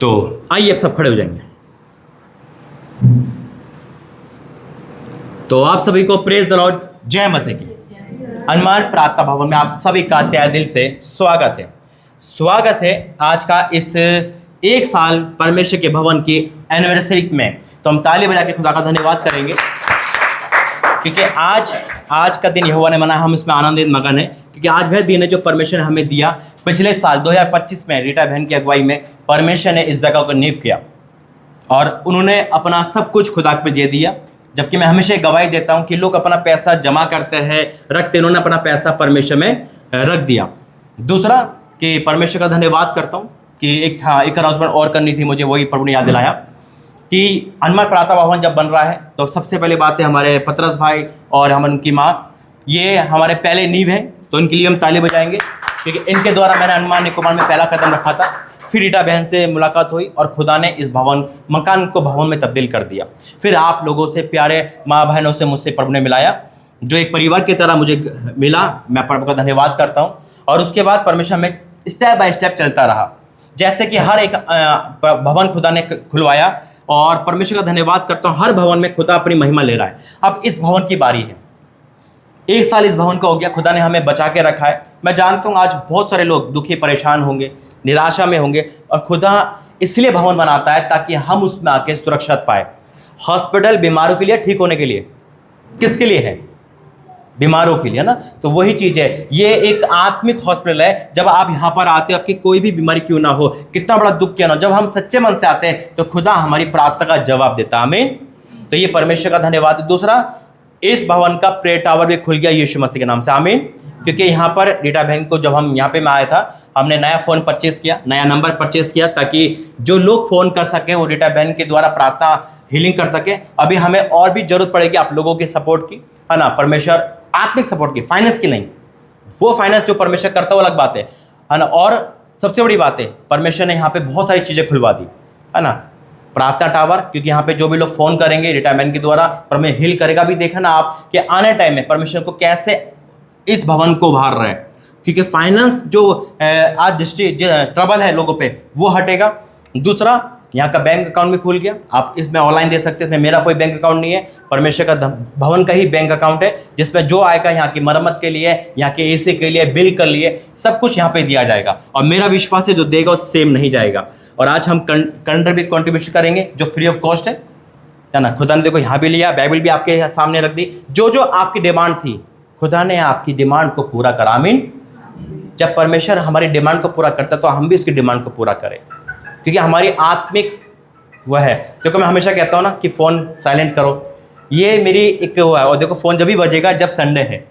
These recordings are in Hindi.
तो आइए अब सब खड़े हो जाएंगे। तो आप सभी को प्रेज द लॉर्ड, जय मसीह की। हनुमान प्रार्थना भवन में आप सभी का तहे दिल से स्वागत है। स्वागत है आज का इस एक साल परमेश्वर के भवन की एनिवर्सरी में। तो हम ताली बजा के खुदा का धन्यवाद करेंगे क्योंकि आज का दिन यहोवा ने मनाया, हम इसमें आनंदित मगन है क्योंकि आज वह दिन है जो परमेश्वर ने हमें दिया। पिछले साल 2025 में रीटा बहन की अगुवाई में परमेश्वर ने इस जगह को नींव किया और उन्होंने अपना सब कुछ खुदा पे दे दिया। जबकि मैं हमेशा गवाही देता हूं कि लोग अपना पैसा जमा करते हैं, रखते, उन्होंने अपना पैसा परमेश्वर में रख दिया। दूसरा कि परमेश्वर का धन्यवाद करता हूं कि एक अनाउंसमेंट और करनी थी मुझे, वही प्रभु ने याद दिलाया कि हनुमान प्रार्थना भवन जब बन रहा है तो सबसे पहले बात है हमारे पतरस भाई और हम उनकी माँ, ये हमारे पहले नींव है, तो इनके लिए हम ताली बजाएंगे क्योंकि इनके द्वारा मैंने हनुमान निकोबार में पहला कदम रखा था। फिर रीटा बहन से मुलाकात हुई और खुदा ने इस मकान को भवन में तब्दील कर दिया। फिर आप लोगों से, प्यारे माँ बहनों से मुझसे प्रभु ने मिलाया, जो एक परिवार की तरह मुझे मिला। मैं प्रभु का धन्यवाद करता हूँ। और उसके बाद परमेश्वर में स्टेप बाय स्टेप चलता रहा, जैसे कि हर एक भवन खुदा ने खुलवाया और परमेश्वर का धन्यवाद करता हूँ, हर भवन में खुदा अपनी महिमा ले रहा है। अब इस भवन की बारी है। एक साल इस भवन को हो गया, खुदा ने हमें बचा के रखा है। मैं जानता हूँ आज बहुत सारे लोग दुखी परेशान होंगे, निराशा में होंगे, और खुदा इसलिए भवन बनाता है ताकि हम उसमें आके सुरक्षित पाए। हॉस्पिटल बीमारों के लिए, ठीक होने के लिए, किसके लिए है? बीमारों के लिए, ना। तो वही चीज़ है, ये एक आत्मिक हॉस्पिटल है। जब आप यहाँ पर आते हो, आपकी कोई भी बीमारी क्यों ना हो, कितना बड़ा दुख क्यों ना हो, जब हम सच्चे मन से आते हैं तो खुदा हमारी प्रार्थना का जवाब देता है। आमीन। तो ये परमेश्वर का धन्यवाद। दूसरा, इस भवन का प्रेयर टावर भी खुल गया यीशु मसीह के नाम से। आमीन। क्योंकि यहाँ पर रीटा बहन को जब हम यहाँ पे मैं आया था, हमने नया फ़ोन परचेस किया, नया नंबर परचेस किया ताकि जो लोग फ़ोन कर सकें वो रीटा बहन के द्वारा प्रार्थना हीलिंग कर सके। अभी हमें और भी जरूरत पड़ेगी आप लोगों की सपोर्ट की, है ना। परमेश्वर आत्मिक सपोर्ट की, फाइनेंस की नहीं। वो फाइनेंस जो परमेश्वर करता है वो अलग बात है ना। और सबसे बड़ी बात है, परमेश्वर ने यहाँ पे बहुत सारी चीज़ें खुलवा दी, है ना। प्रार्थना टावर, क्योंकि यहाँ पे जो भी लोग फ़ोन करेंगे रीटा बहन के द्वारा परमेश्वर हील करेगा। भी देखना आप कि आने टाइम में परमेश्वर को कैसे इस भवन को उभार रहे हैं, क्योंकि फाइनेंस जो आज ट्रबल है लोगों पे, वो हटेगा। दूसरा, यहाँ का बैंक अकाउंट भी खुल गया, आप इसमें ऑनलाइन दे सकते हैं। मेरा कोई बैंक अकाउंट नहीं है, परमेश्वर का भवन का ही बैंक अकाउंट है, जिसमें जो आएगा यहाँ की मरम्मत के लिए, यहाँ के एसी के लिए, बिल के लिए, सब कुछ यहाँ पे दिया जाएगा। और मेरा विश्वास है जो देगा वो सेम नहीं जाएगा। और आज हम कंडर भी कॉन्ट्रीब्यूशन करेंगे जो फ्री ऑफ कॉस्ट है ना। खुदा ने देखो यहाँ भी लिया, बाइबल भी आपके सामने रख दी। जो आपकी डिमांड थी, खुदा ने आपकी डिमांड को पूरा करा। आमीन। जब परमेश्वर हमारी डिमांड को पूरा करता है तो हम भी उसकी डिमांड को पूरा करें, क्योंकि हमारी आत्मिक वह है। देखो मैं हमेशा कहता हूँ ना कि फ़ोन साइलेंट करो, ये मेरी एक वो है। और देखो फ़ोन जब भी बजेगा जब संडे है।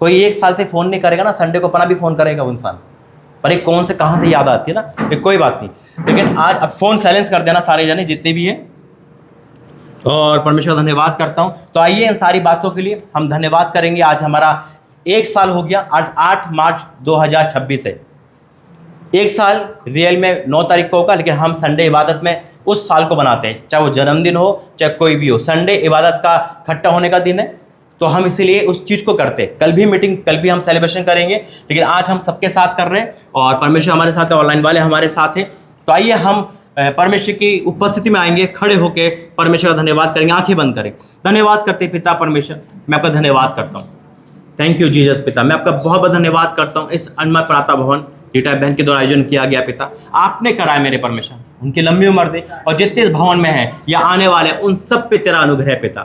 कोई एक साल से फ़ोन नहीं करेगा ना, संडे को अपना भी फ़ोन करेगा वो इंसान, पर एक कौन से कहाँ से याद आती है ना, एक कोई बात नहीं। लेकिन आज अब फ़ोन साइलेंस कर देना सारे जने जितने भी हैं, और परमेश्वर का धन्यवाद करता हूँ। तो आइए इन सारी बातों के लिए हम धन्यवाद करेंगे। आज हमारा एक साल हो गया, आज 8 मार्च 2026 है। एक साल रियल में 9 तारीख को होगा, लेकिन हम संडे इबादत में उस साल को बनाते हैं, चाहे वो जन्मदिन हो चाहे कोई भी हो। संडे इबादत का इकट्ठा होने का दिन है, तो हम इसीलिए उस चीज़ को करते हैं। कल भी मीटिंग, कल भी हम सेलिब्रेशन करेंगे, लेकिन आज हम सबके साथ कर रहे हैं और परमेश्वर हमारे साथ है, ऑनलाइन वाले हमारे साथ हैं। तो आइए हम परमेश्वर की उपस्थिति में आएंगे, खड़े होकर परमेश्वर का धन्यवाद करेंगे। आंखें बंद करें। धन्यवाद करते पिता परमेश्वर, मैं आपका धन्यवाद करता हूँ। Thank you Jesus. पिता, मैं आपका बहुत बहुत धन्यवाद करता हूँ। इस हनुमान प्रार्थना भवन रीटा बहन के द्वारा आयोजन किया गया पिता, आपने कराया मेरे परमेश्वर, उनकी लंबी उम्र दे, और जितने इस भवन में हैं या आने वाले उन सब पे तेरा अनुग्रह पिता।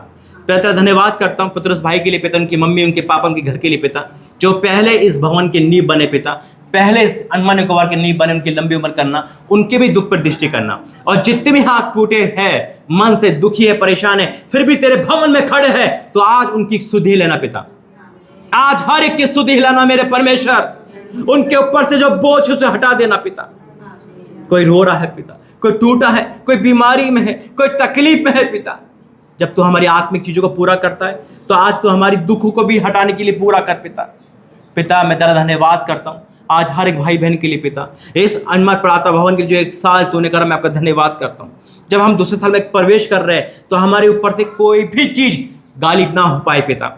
तेरा धन्यवाद करता हूँ पतरस भाई के लिए पिता, उनकी मम्मी, उनके पापा, उनके घर के लिए पिता, जो पहले इस भवन के नींव बने पिता, पहले इस हनुमान निकोबार के नींव बने, उनकी लंबी उम्र करना, उनके भी दुख पर दृष्टि करना। और जितने भी हाथ टूटे हैं, मन से दुखी है, परेशान है, फिर भी तेरे भवन में खड़े हैं, तो आज उनकी सुधि लेना पिता। आज हर एक की सुधि लाना मेरे परमेश्वर, उनके ऊपर से जो बोझ उसे हटा देना पिता। कोई रो रहा है पिता, कोई टूटा है, कोई बीमारी में है, कोई तकलीफ में है पिता। जब तू हमारी आत्मिक चीजों को पूरा करता है, तो आज तू हमारी दुखों को भी हटाने के लिए पूरा कर पिता। पिता, मैं तेरा धन्यवाद करता हूँ आज हर एक भाई बहन के लिए पिता। इस हनुमान प्रार्थना भवन के जो एक साल तूने करा, मैं आपका धन्यवाद करता हूँ। जब हम दूसरे साल में प्रवेश कर रहे हैं, तो हमारे ऊपर से कोई भी चीज गालिब ना हो पाए पिता।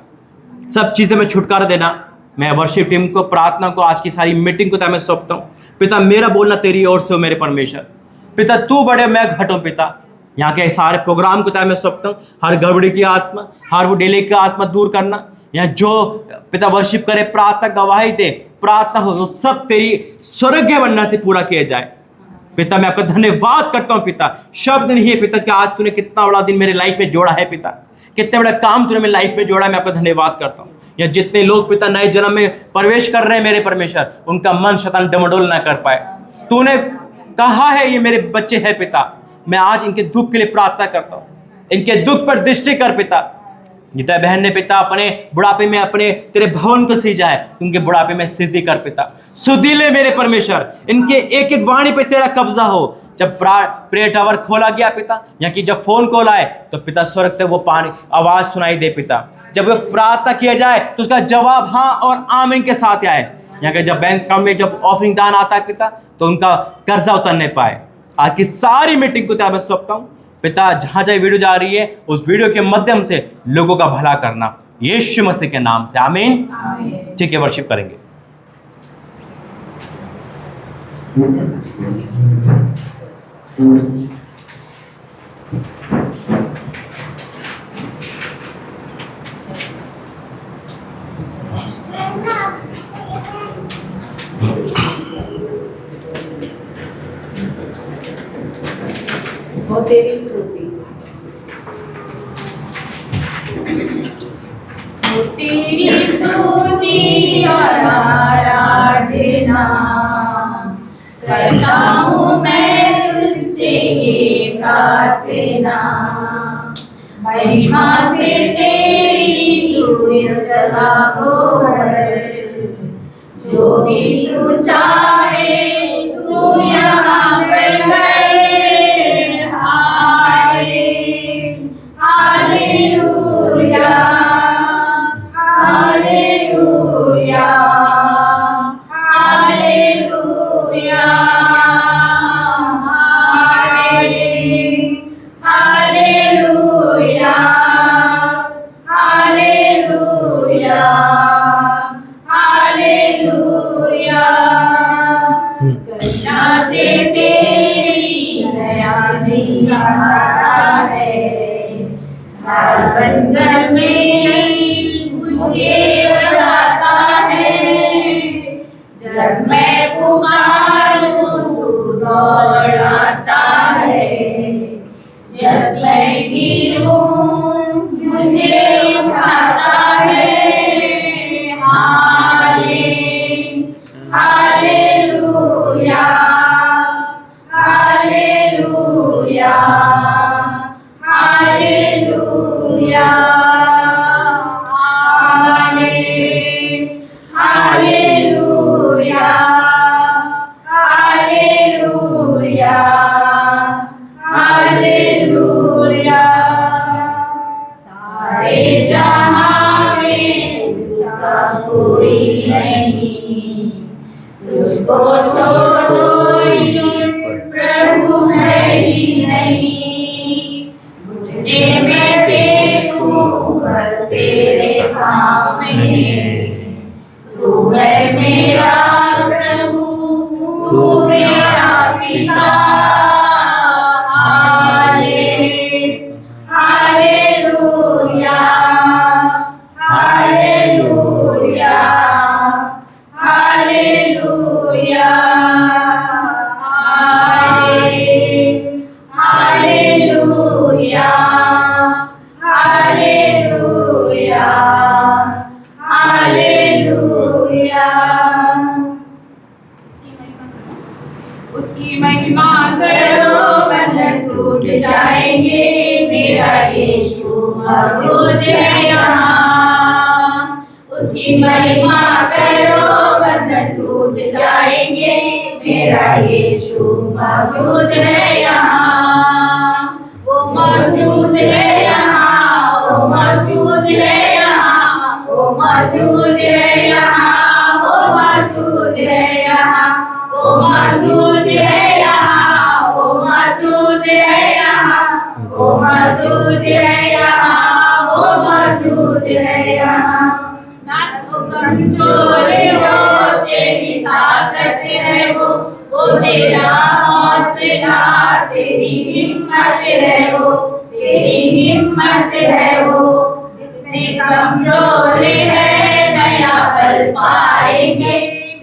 सब चीजें में छुटकारा देना। मैं वर्शिप टीम को, प्रार्थना को, आज की सारी मीटिंग को मैं सौंपता हूँ पिता। मेरा बोलना तेरी ओर से हो मेरे परमेश्वर। पिता तू बड़े मैं घटूं पिता। यहाँ के सारे प्रोग्राम को मैं सौंपता हूँ, हर गड़बड़ी की आत्मा, हर वो डेली की आत्मा दूर करना। यहाँ जो पिता वर्शिप करे, प्रार्थना गवाही दे, प्रार्थना हो, वो सब तेरी स्वर्गीय वरना से पूरा किया जाए। पिता मैं आपका धन्यवाद करता हूँ पिता, शब्द नहीं है पिता कि आज तूने कितना बड़ा दिन मेरे लाइफ में जोड़ा है पिता, कितने बड़ा काम तूने मेरी लाइफ में जोड़ा है। मैं आपका धन्यवाद करता हूँ। या जितने लोग पिता नए जन्म में प्रवेश कर रहे हैं मेरे परमेश्वर, उनका मन शैतान डमडोल ना कर पाए। तूने कहा है ये मेरे बच्चे हैं पिता, मैं आज इनके दुख के लिए प्रार्थना करता हूँ, इनके दुख पर दृष्टि कर पिता। गीता बहन ने पिता अपने बुढ़ापे में अपने तेरे भवन को सींचा है, उनके बुढ़ापे में सिद्धि कर पिता। सुधीले मेरे परमेश्वर, इनके एक एक वाणी पे तेरा कब्जा हो। जब प्रेयर टावर खोला गया पिता, या कि जब फोन कॉल आए तो पिता स्वर्ग से वो पानी आवाज सुनाई दे पिता। जब वो प्रार्थना किया जाए तो उसका जवाब हाँ और आमीन के साथ आए। यहाँ के जब बैंक अकाउंट में जब ऑफरिंग दान आता है पिता, तो उनका कर्जा उतरने पाए। आज की सारी मीटिंग को तेरा मैं सौंपता हूँ पिता, जहां जहां वीडियो जा रही है उस वीडियो के माध्यम से लोगों का भला करना, यीशु मसीह के नाम से आमीन। ठीक है, वर्शिप करेंगे। हो तेरी स्तुति, हो तेरी स्तुति और आराधना करता हूँ मैं तुझसे ये प्रार्थना। महिमा से तेरी तू इस जगह को भर, जो भी तू चाहे तू यहाँ पर कर। Hallelujah, hallelujah, hallelujah, hallelujah, hallelujah, hallelujah. करुणा से तेरी दया निहारा है, बंधन में मुझे बचाता है। जब मैं पुकारूं तू दौड़ आता है, जब मैं गिरूं मुझे उठाता है। Hallelujah, hallelujah, hallelujah, hallelujah, hallelujah, hallelujah. सारे जहां में तुझसा कोई नहीं, तुझको छोड़ कोई प्रभु है ही नहीं। घुटने में टेकूं बस तेरे सामने, तू है मेरा प्रभु, तू मेरा पिता। Hallelujah, hallelujah, hallelujah, hallelujah, hallelujah, hallelujah. उसकी महिमा करो, बंधन टूट जाएंगे। मेरा यीशु मौजूद है यहाँ। उसकी महिमा करो, बंधन टूट जाएंगे। मेरा यीशु मौजूद है यहाँ। वो मौजूद है यहाँ, वो मौजूद है यहाँ, वो मौजूद है यहाँ, वो मौजूद है यहाँ, वो मौजूद है यहाँ, वो मौजूद है यहाँ, वो मौजूद है यहाँ, वो मौजूद है यहाँ। ना तो कमजोर हो तेरी ताकत है वो वो मेरा हौसला, तेरी हिम्मत है वो, तेरी हिम्मत है वो। जितने कमजोर है नया बल पाएंगे,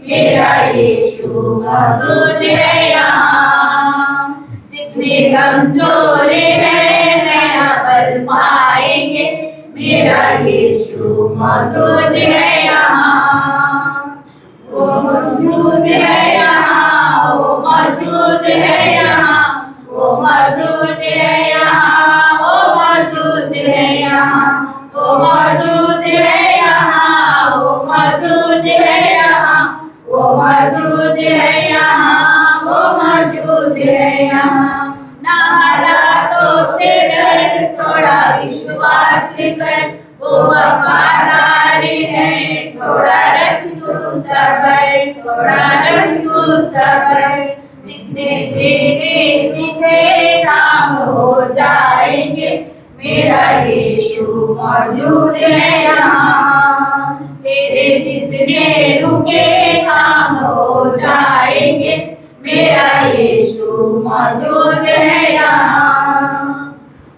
मेरा यीशु मौजूद है यहाँ। जितने कमजोर है नया बल पाएंगे, मेरा यीशु मौजूद है यहाँ। वो मौजूद है यहाँ, वो मौजूद है यहाँ, वो मौजूद है यहाँ, वो मौजूद है यहाँ, वो मौजूद है यहाँ, वो मौजूद है यहाँ, वो मौजूद है यहाँ, वो मौजूद है यहाँ। ना हालातों से डर, थोड़ा विश्वास कर, वो वफादार है। थोड़ा रख तू सबर, थोड़ा रख तू सबर। जितने तेरे जितने काम हो जाएंगे, मेरा यीशु मौजूद है यहाँ। तेरे जितने रुके काम हो जाएंगे, मेरा यीशु मौजूद है यहाँ।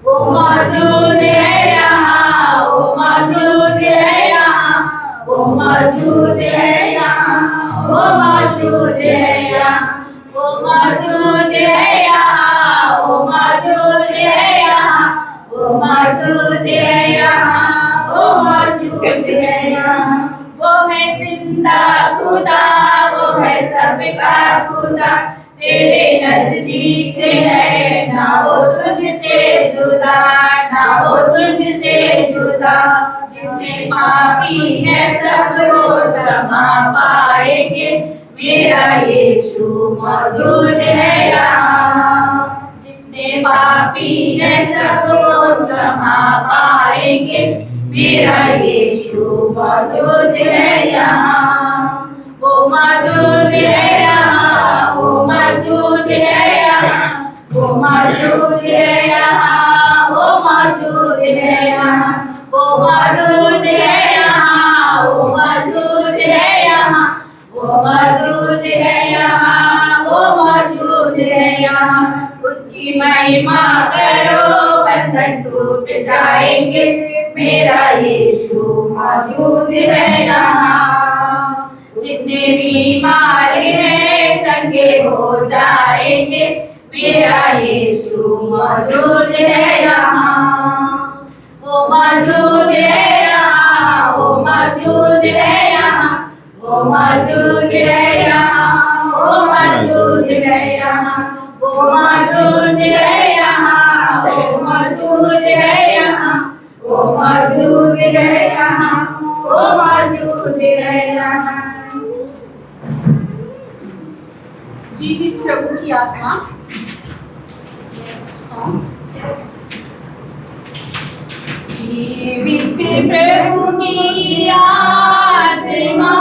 वो मौजूद है यहाँ, वो मौजूद है यहाँ, वो मौजूद है यहाँ, वो मौजूद है यहाँ, वो मौजूद है यहाँ, वो मौजूद है यहाँ, वो मौजूद है यहाँ, वो मौजूद है यहाँ। वो है जिंदा खुदा, वो है सबका खुदा, तेरे नजदीक है, ना हो तुझसे जुदा, ना हो तुझसे जुदा। जितने पापी है सबको क्षमा पाएंगे, मेरा यीशु मौजूद है यहाँ। जितने पापी है सबको क्षमा पाएंगे, मेरा यीशु मौजूद है यहाँ। वो मौजूद है यहाँ, वो मौजूद है यहाँ, वो मौजूद है यहाँ, वो मौजूद है यहाँ, वो मौजूद है यहाँ, वो मौजूद है यहाँ, वो मौजूद है यहाँ, वो मौजूद है यहाँ। उसकी महिमा करो, बंधन टूट जाएंगे, मेरा यीशु मौजूद है यहाँ। जितने बीमार हैं चंगे हो जाएंगे, मेरा यीशु मौजूद है यहाँ। वो मौजूद है यहाँ, वो मौजूद है यहाँ, वो मौजूद है यहाँ, वो मौजूद है यहाँ, वो मौजूद है यहाँ, वो मौजूद है यहाँ, वो मौजूद है यहाँ, वो मौजूद है यहाँ। जीवित प्रभु की आत्मा। जीवित प्रभु की आत्मा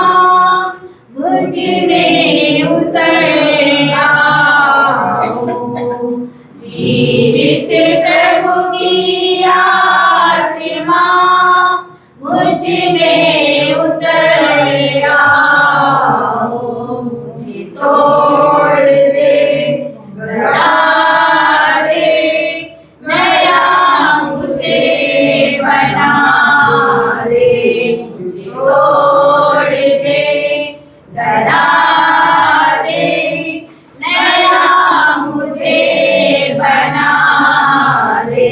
मुझ में उतर आओ। जीवित प्रभु की आत्मा मुझ में उतर आओ। मुझे तोड़ दे, गला दे, नया मुझे बना दे। मुझे तोड़ दे, गला दे, नया मुझे बना दे।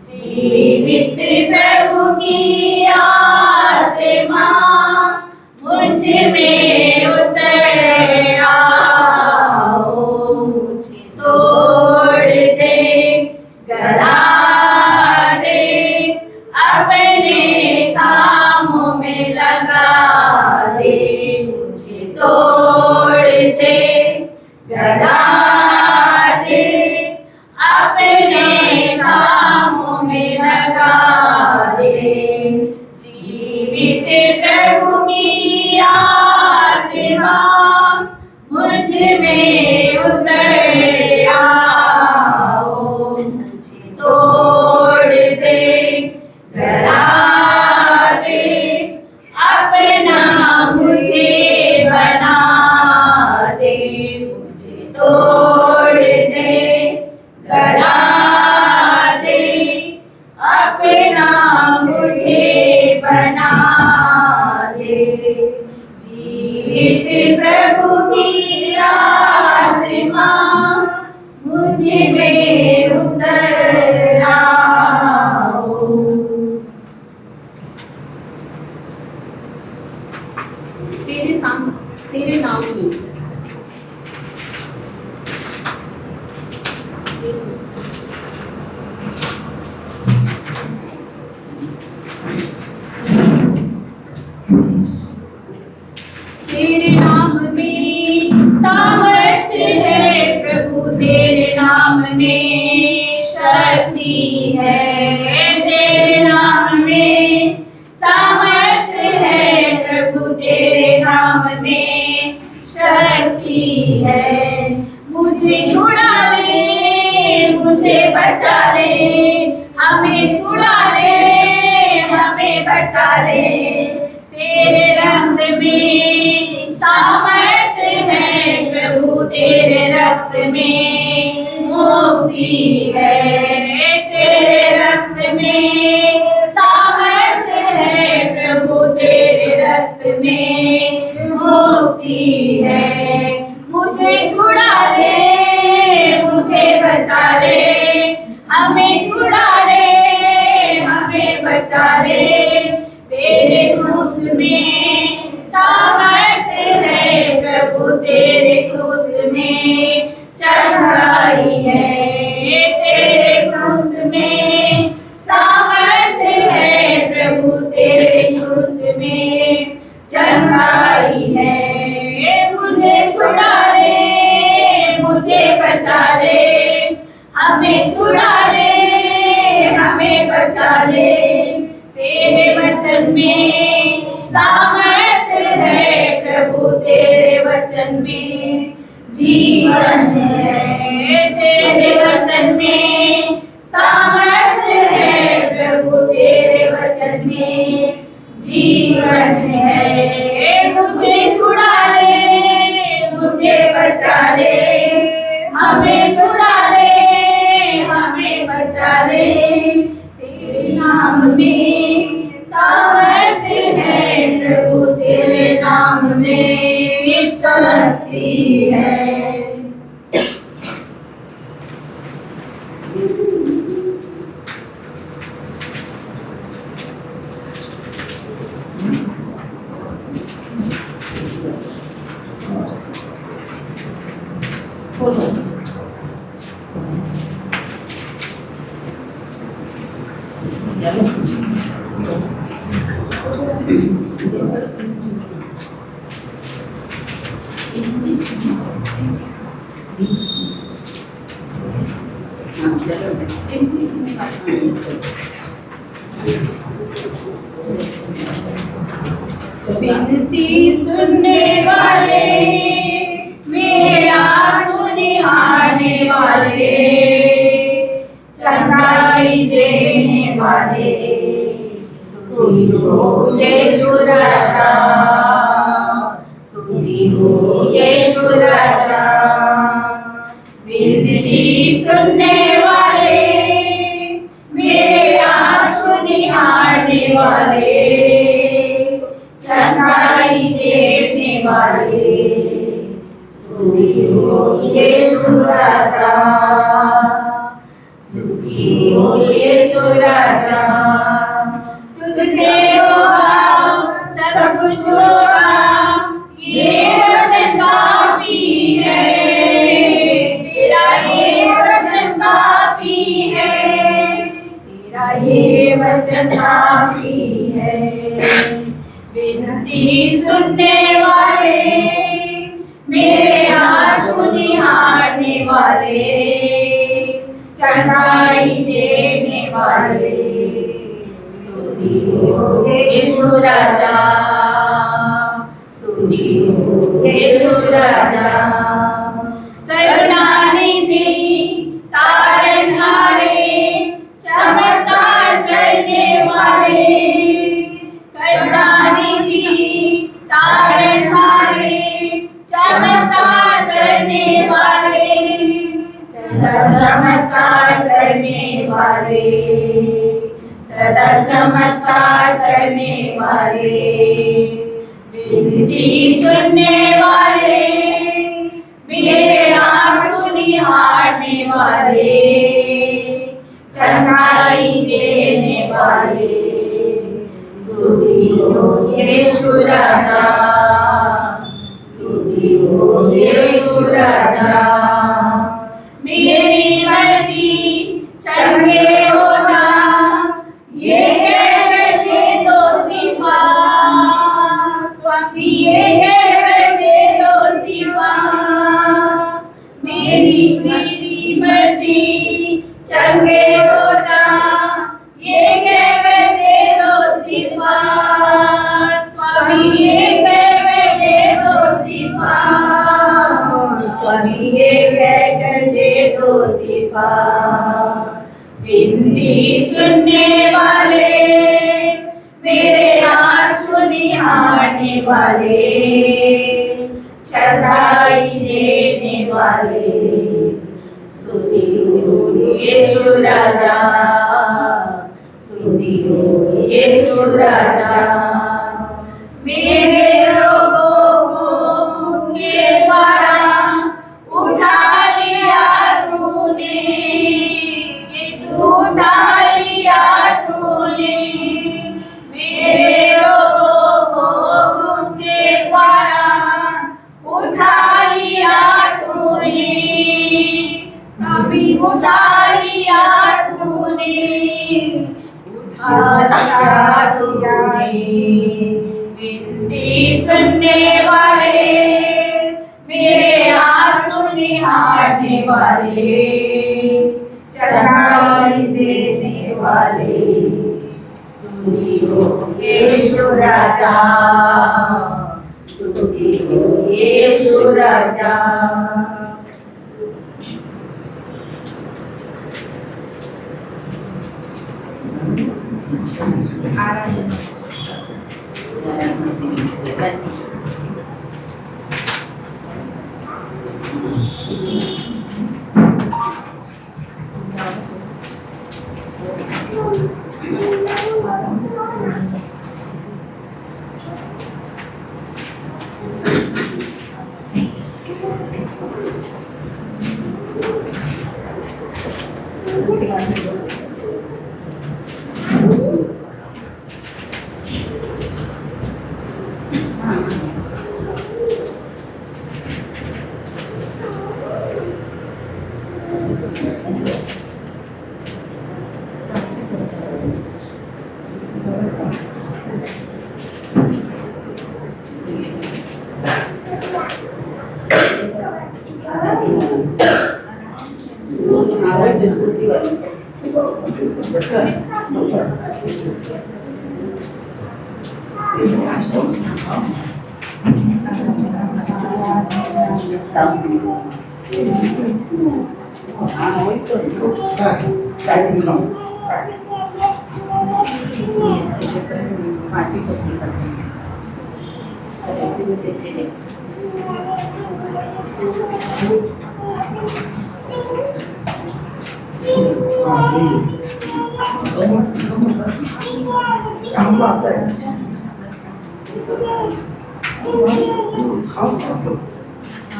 जीवित प्रभु की आत्मा मुझ में उतर आओ। मुझे तोड़ दे, गला दे, अपने कामों में लगा दे। मुझे तोड़ दे, गला दे, अपने कामों में लगा दे। जीवित प्रभु की आत्मा मुझ में उतर आओ। मुझे तोड़ दे, गला दे, अपना मुझे बना दे। मुझे बचा ले, हमें छुड़ा ले, हमें बचा ले। तेरे रक्त में सामर्थ्य है प्रभु, तेरे रक्त में मुक्ति है। तेरे रक्त में सामर्थ्य है प्रभु, तेरे रक्त में मुक्ति है। मुझे छुड़ा ले, मुझे बचा ले, हमें छुड़ा ले, हमें बचा ले। तेरे क्रूस में सामर्थ्य है प्रभु, तेरे क्रूस में चढ़ाई है। तेरे क्रूस में सामर्थ्य है प्रभु, तेरे क्रूस में चढ़ाई है। मुझे छुड़ा ले, मुझे बचा ले, हमें छुड़ा ले, हमें बचा ले। तेरे वचन में सामर्थ्य है प्रभु, तेरे वचन में जीवन है। तेरे वचन में सामर्थ्य है प्रभु, तेरे वचन में जीवन है। मुझे छुड़ा ले, मुझे बचा ले, हमें छुड़ा ले, हमें बचा ले। तेरे नाम में सामर्थ्य है प्रभु, तेरे नाम में शक्ति है। विनती सुनने वाले, मेरा सुनिहारने वाले, चंगाई देने वाले, स्तुति हो यीशु राजा, स्तुति हो यीशु राजा। विनती सुनने वाले, मेरा सुनिहारने वाले, चंगाई देने वाले, स्तुति हो यीशु राजा, स्तुति हो यीशु राजा। तुझसे होगा सब कुछ होगा, ये वचन काफी है, तेरा ये वचन काफी है, तेरा ये वचन काफी है। विनती सुनने वाले, मेरे आंसू निहारने वाले, चंगाई देने वाले, स्तुति हो यीशु राजा, स्तुति हो यीशु राजा। करुणानिधि तारनहारे, चमत्कार करने वाले, करुणानिधि तारनहारे, चमत्कार करने वाले, सदा चमत्कार करने वाले, सदा चमत्कार करने वाले। विनती सुनने वाले, मेरे आंसू निहारने वाले, चंगाई देने वाले, स्तुति हो यीशु राजा, स्तुति हो यीशु राजा। मेरी मर्जी चंगे हो जा, ये कह दे तो सिफा, स्वामी ये कह दे तो सिफा। मेरी मर्जी चंगे हो जा, ये कह दे तो सिफा, स्वामी ये कह दे तो सिफा, स्वामी ये कह दे तो सिफा। विनती सुनने वाले, मेरे आंसू निहारने वाले, चढ़ाई देने वाले, स्तुति हो यीशु राजा, स्तुति हो यीशु राजा। मेरे रोगों को उसके द्वारा उठा लिया तूने, उठा लिया तूने। मेरे रोगों को उसके द्वारा उठा लिया तूने, स्वामी उठा लिया तूने, उठा लिया तूने। विनती सुनने वाले, मेरे आंसू निहारने वाले, चढ़ाई देने वाले, स्तुति हो यीशु राजा, स्तुति हो यीशु राजा।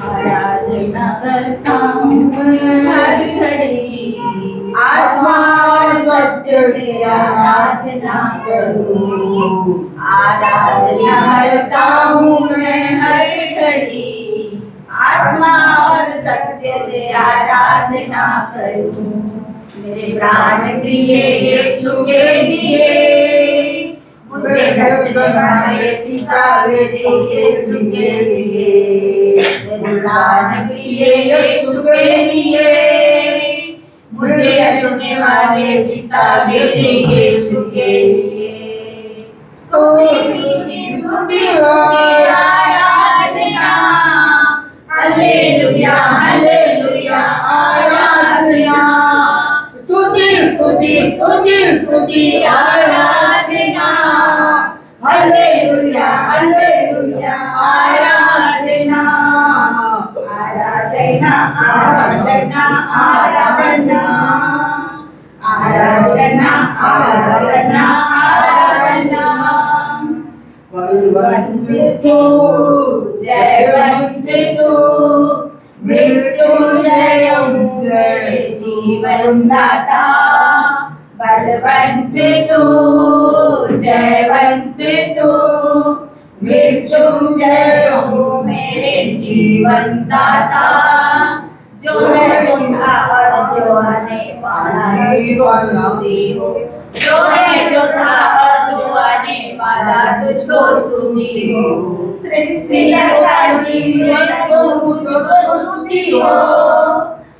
आराधना करता हूँ हर घड़ी, आत्मा और सत्य से आराधना करूँ। आराधना करता हूँ मैं हर घड़ी, आत्मा और सत्य से आराधना करूँ। मेरे प्राण प्रिय यीशु के लिए, मुझे बचने वाले पिता यीशु के लिए, मेरे प्राण प्रिय यीशु के लिए, मुझे बचने वाले पिता यीशु के लिए। स्तुति स्तुति आराधना, हालेलुया हालेलुया आराधना, स्तुति स्तुति स्तुति स्तुति आराधना, हालेलुया हालेलुया आराधना, आराधना आराधना आराधना, आराधना आराधना आराधना। बलवंत तू जयवंत तू, मृत्युंजय जय जीवन दाता। बलवंत तू जयवंत तू, मृत्युंजय मेरे जीवन दाता। जो है जोधा और जो आने वाला तुझको स्तुति हो, जो है जोधा और जो आने वाला तुझको स्तुति हो। सृष्टिकर्ता जीवित प्रभु तुझको स्तुति हो,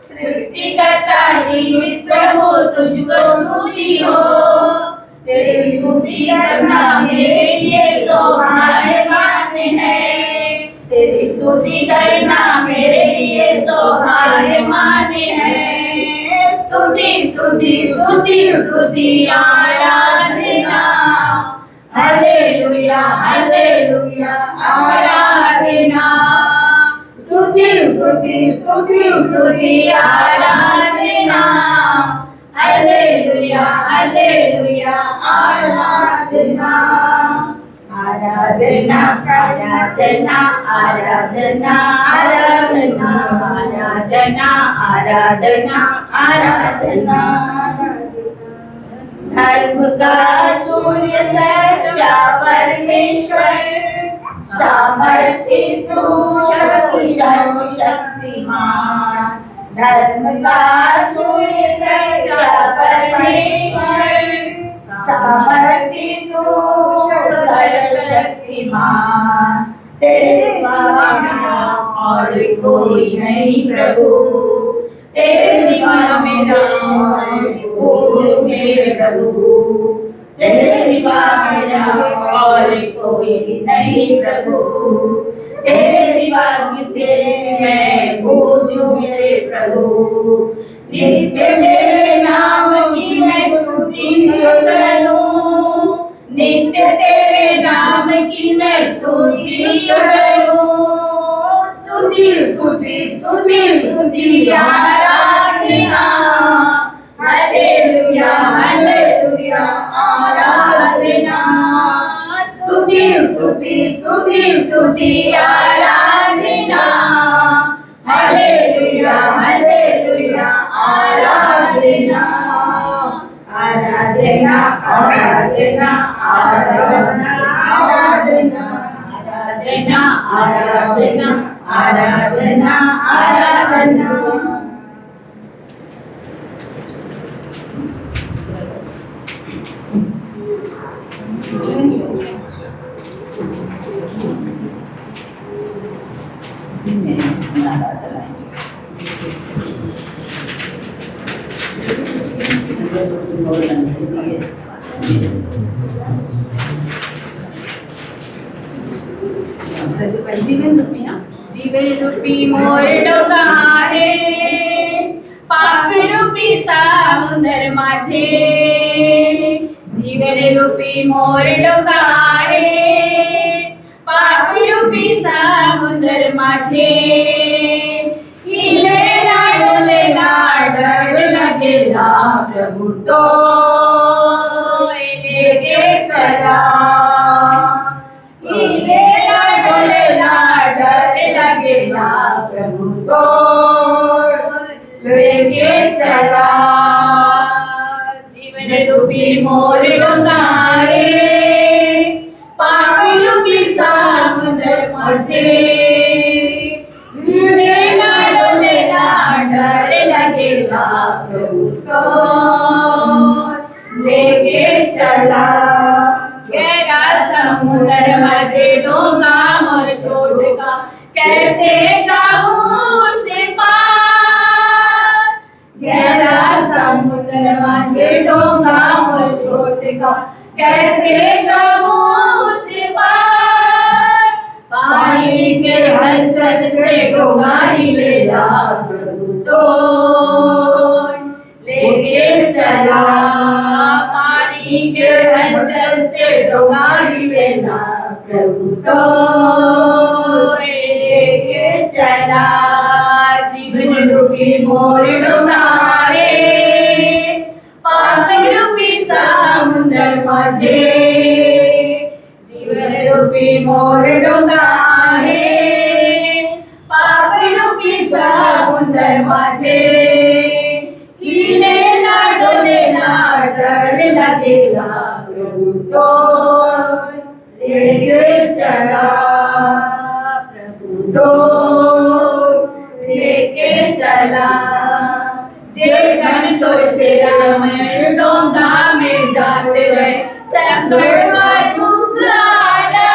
सृष्टिकर्ता जीवित प्रभु तुझको स्तुति हो। तेरी स्तुति करना मेरे लिए सौभाग्यवान है, तेरी स्तुति करना मेरे लिए सौभाग्यवान है। स्तुति स्तुति स्तुति आराधना हालेलुया हालेलुया आराधना स्तुति स्तुति स्तुति स्तुति आराधना हालेलुया हालेलुया आराधना आराधना आराधना आराधना आराधना आराधना आराधना आराधना धर्म का सूर्य सच्चा परमेश्वर सामर्थ्य तू शक्तिमान धर्म का सूर्य सच्चा परमेश्वर सामर्थ्य तू सर्वशक्तिमान तेरे सिवा मेरा और कोई नहीं प्रभु तेरे सिवा मेरा मेरे प्रभु तेरे सिवा मेरा और कोई नहीं प्रभु तेरे सिवा किसे मैं पूजूं मेरे प्रभु नित्य तेरे नाम की मैं स्तुति करूं नित्य तेरे नाम की मैं स्तुति करूं स्तुति स्तुति स्तुति स्तुति आराधना हालेलुया हालेलुया आराधना स्तुति स्तुति स्तुति स्तुति आराधना हालेलुया हालेलुया आराधना आराधना आराधना आराधना आराधना आराधना आराधना आराधना जीवन रूपी ना जीवन रूपी मोर डोंगा आहे पाप रूपी समुद्र माझे जीवन रूपी मोर डोंगा आहे पाप रूपी समुद्र माझे हिलेला डोलेला डर लगेला प्रभु तो लेके चला हिलेला डोलेला डर लगेला प्रभु तो लेके चला जीवन रूपी मोर डोंगा आहे पाप रूपी समुद्र माझे हिलेला डोलेला डर लगेला प्रभु तो लेके चला गहरा समुद्र माझे डोंगा मोर छोड़ का कैसे जाऊं से पार गहरा समुद्र माझे डोंगा मोर छोड़ का कैसे जाऊं से पार पानी के हलचल से डोंगा हिलेला प्रभु तो लेके चला पानी के हलचल से डोंगा हिलेला प्रभु तो लेके चला जीवन रूपी मोर डोंगा रे पाप रूपी समुद्र माझे जीवन रूपी मोर डोंगा आहे पाप रूपी समुद्र माझे हिलेला डोलेला डर लगेला प्रभु तो लेके चला प्रभु तो लेके चला जे धन तो चेला मैं डोंगा में जाते रहे संकट का दुख आला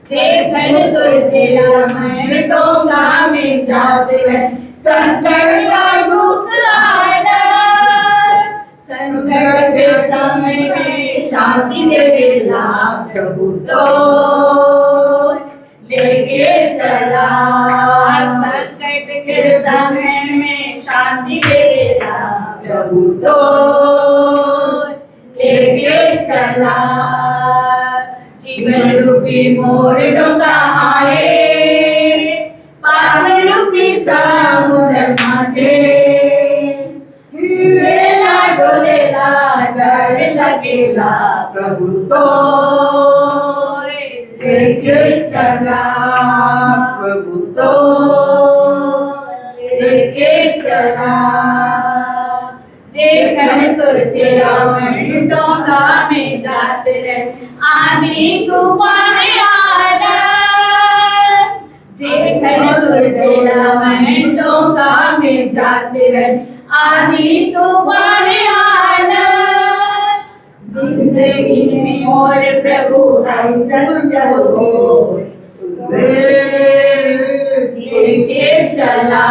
जे धन तो चेला मैं डोंगा में जाते रहे संकट का दुख आला संकट के समय में शांति देवेला प्रभु तो लेके चला संकट के समय में शांति देवेला तो लेके चला, जीवन रूपी मोर डोंगा आहे, पाप रूपी समुद्र माझे, हिलेला डोलेला डर लगेला प्रभु तो लेके चला, प्रभु तो लेके चला, जे तुझे डोंगा में जाते रहे आधी तूफान आला, जे तुझे डोंगा में जाते रहे आधी तूफान आला, जिंदगी में और प्रभु ऐसन जब हो लेके चला,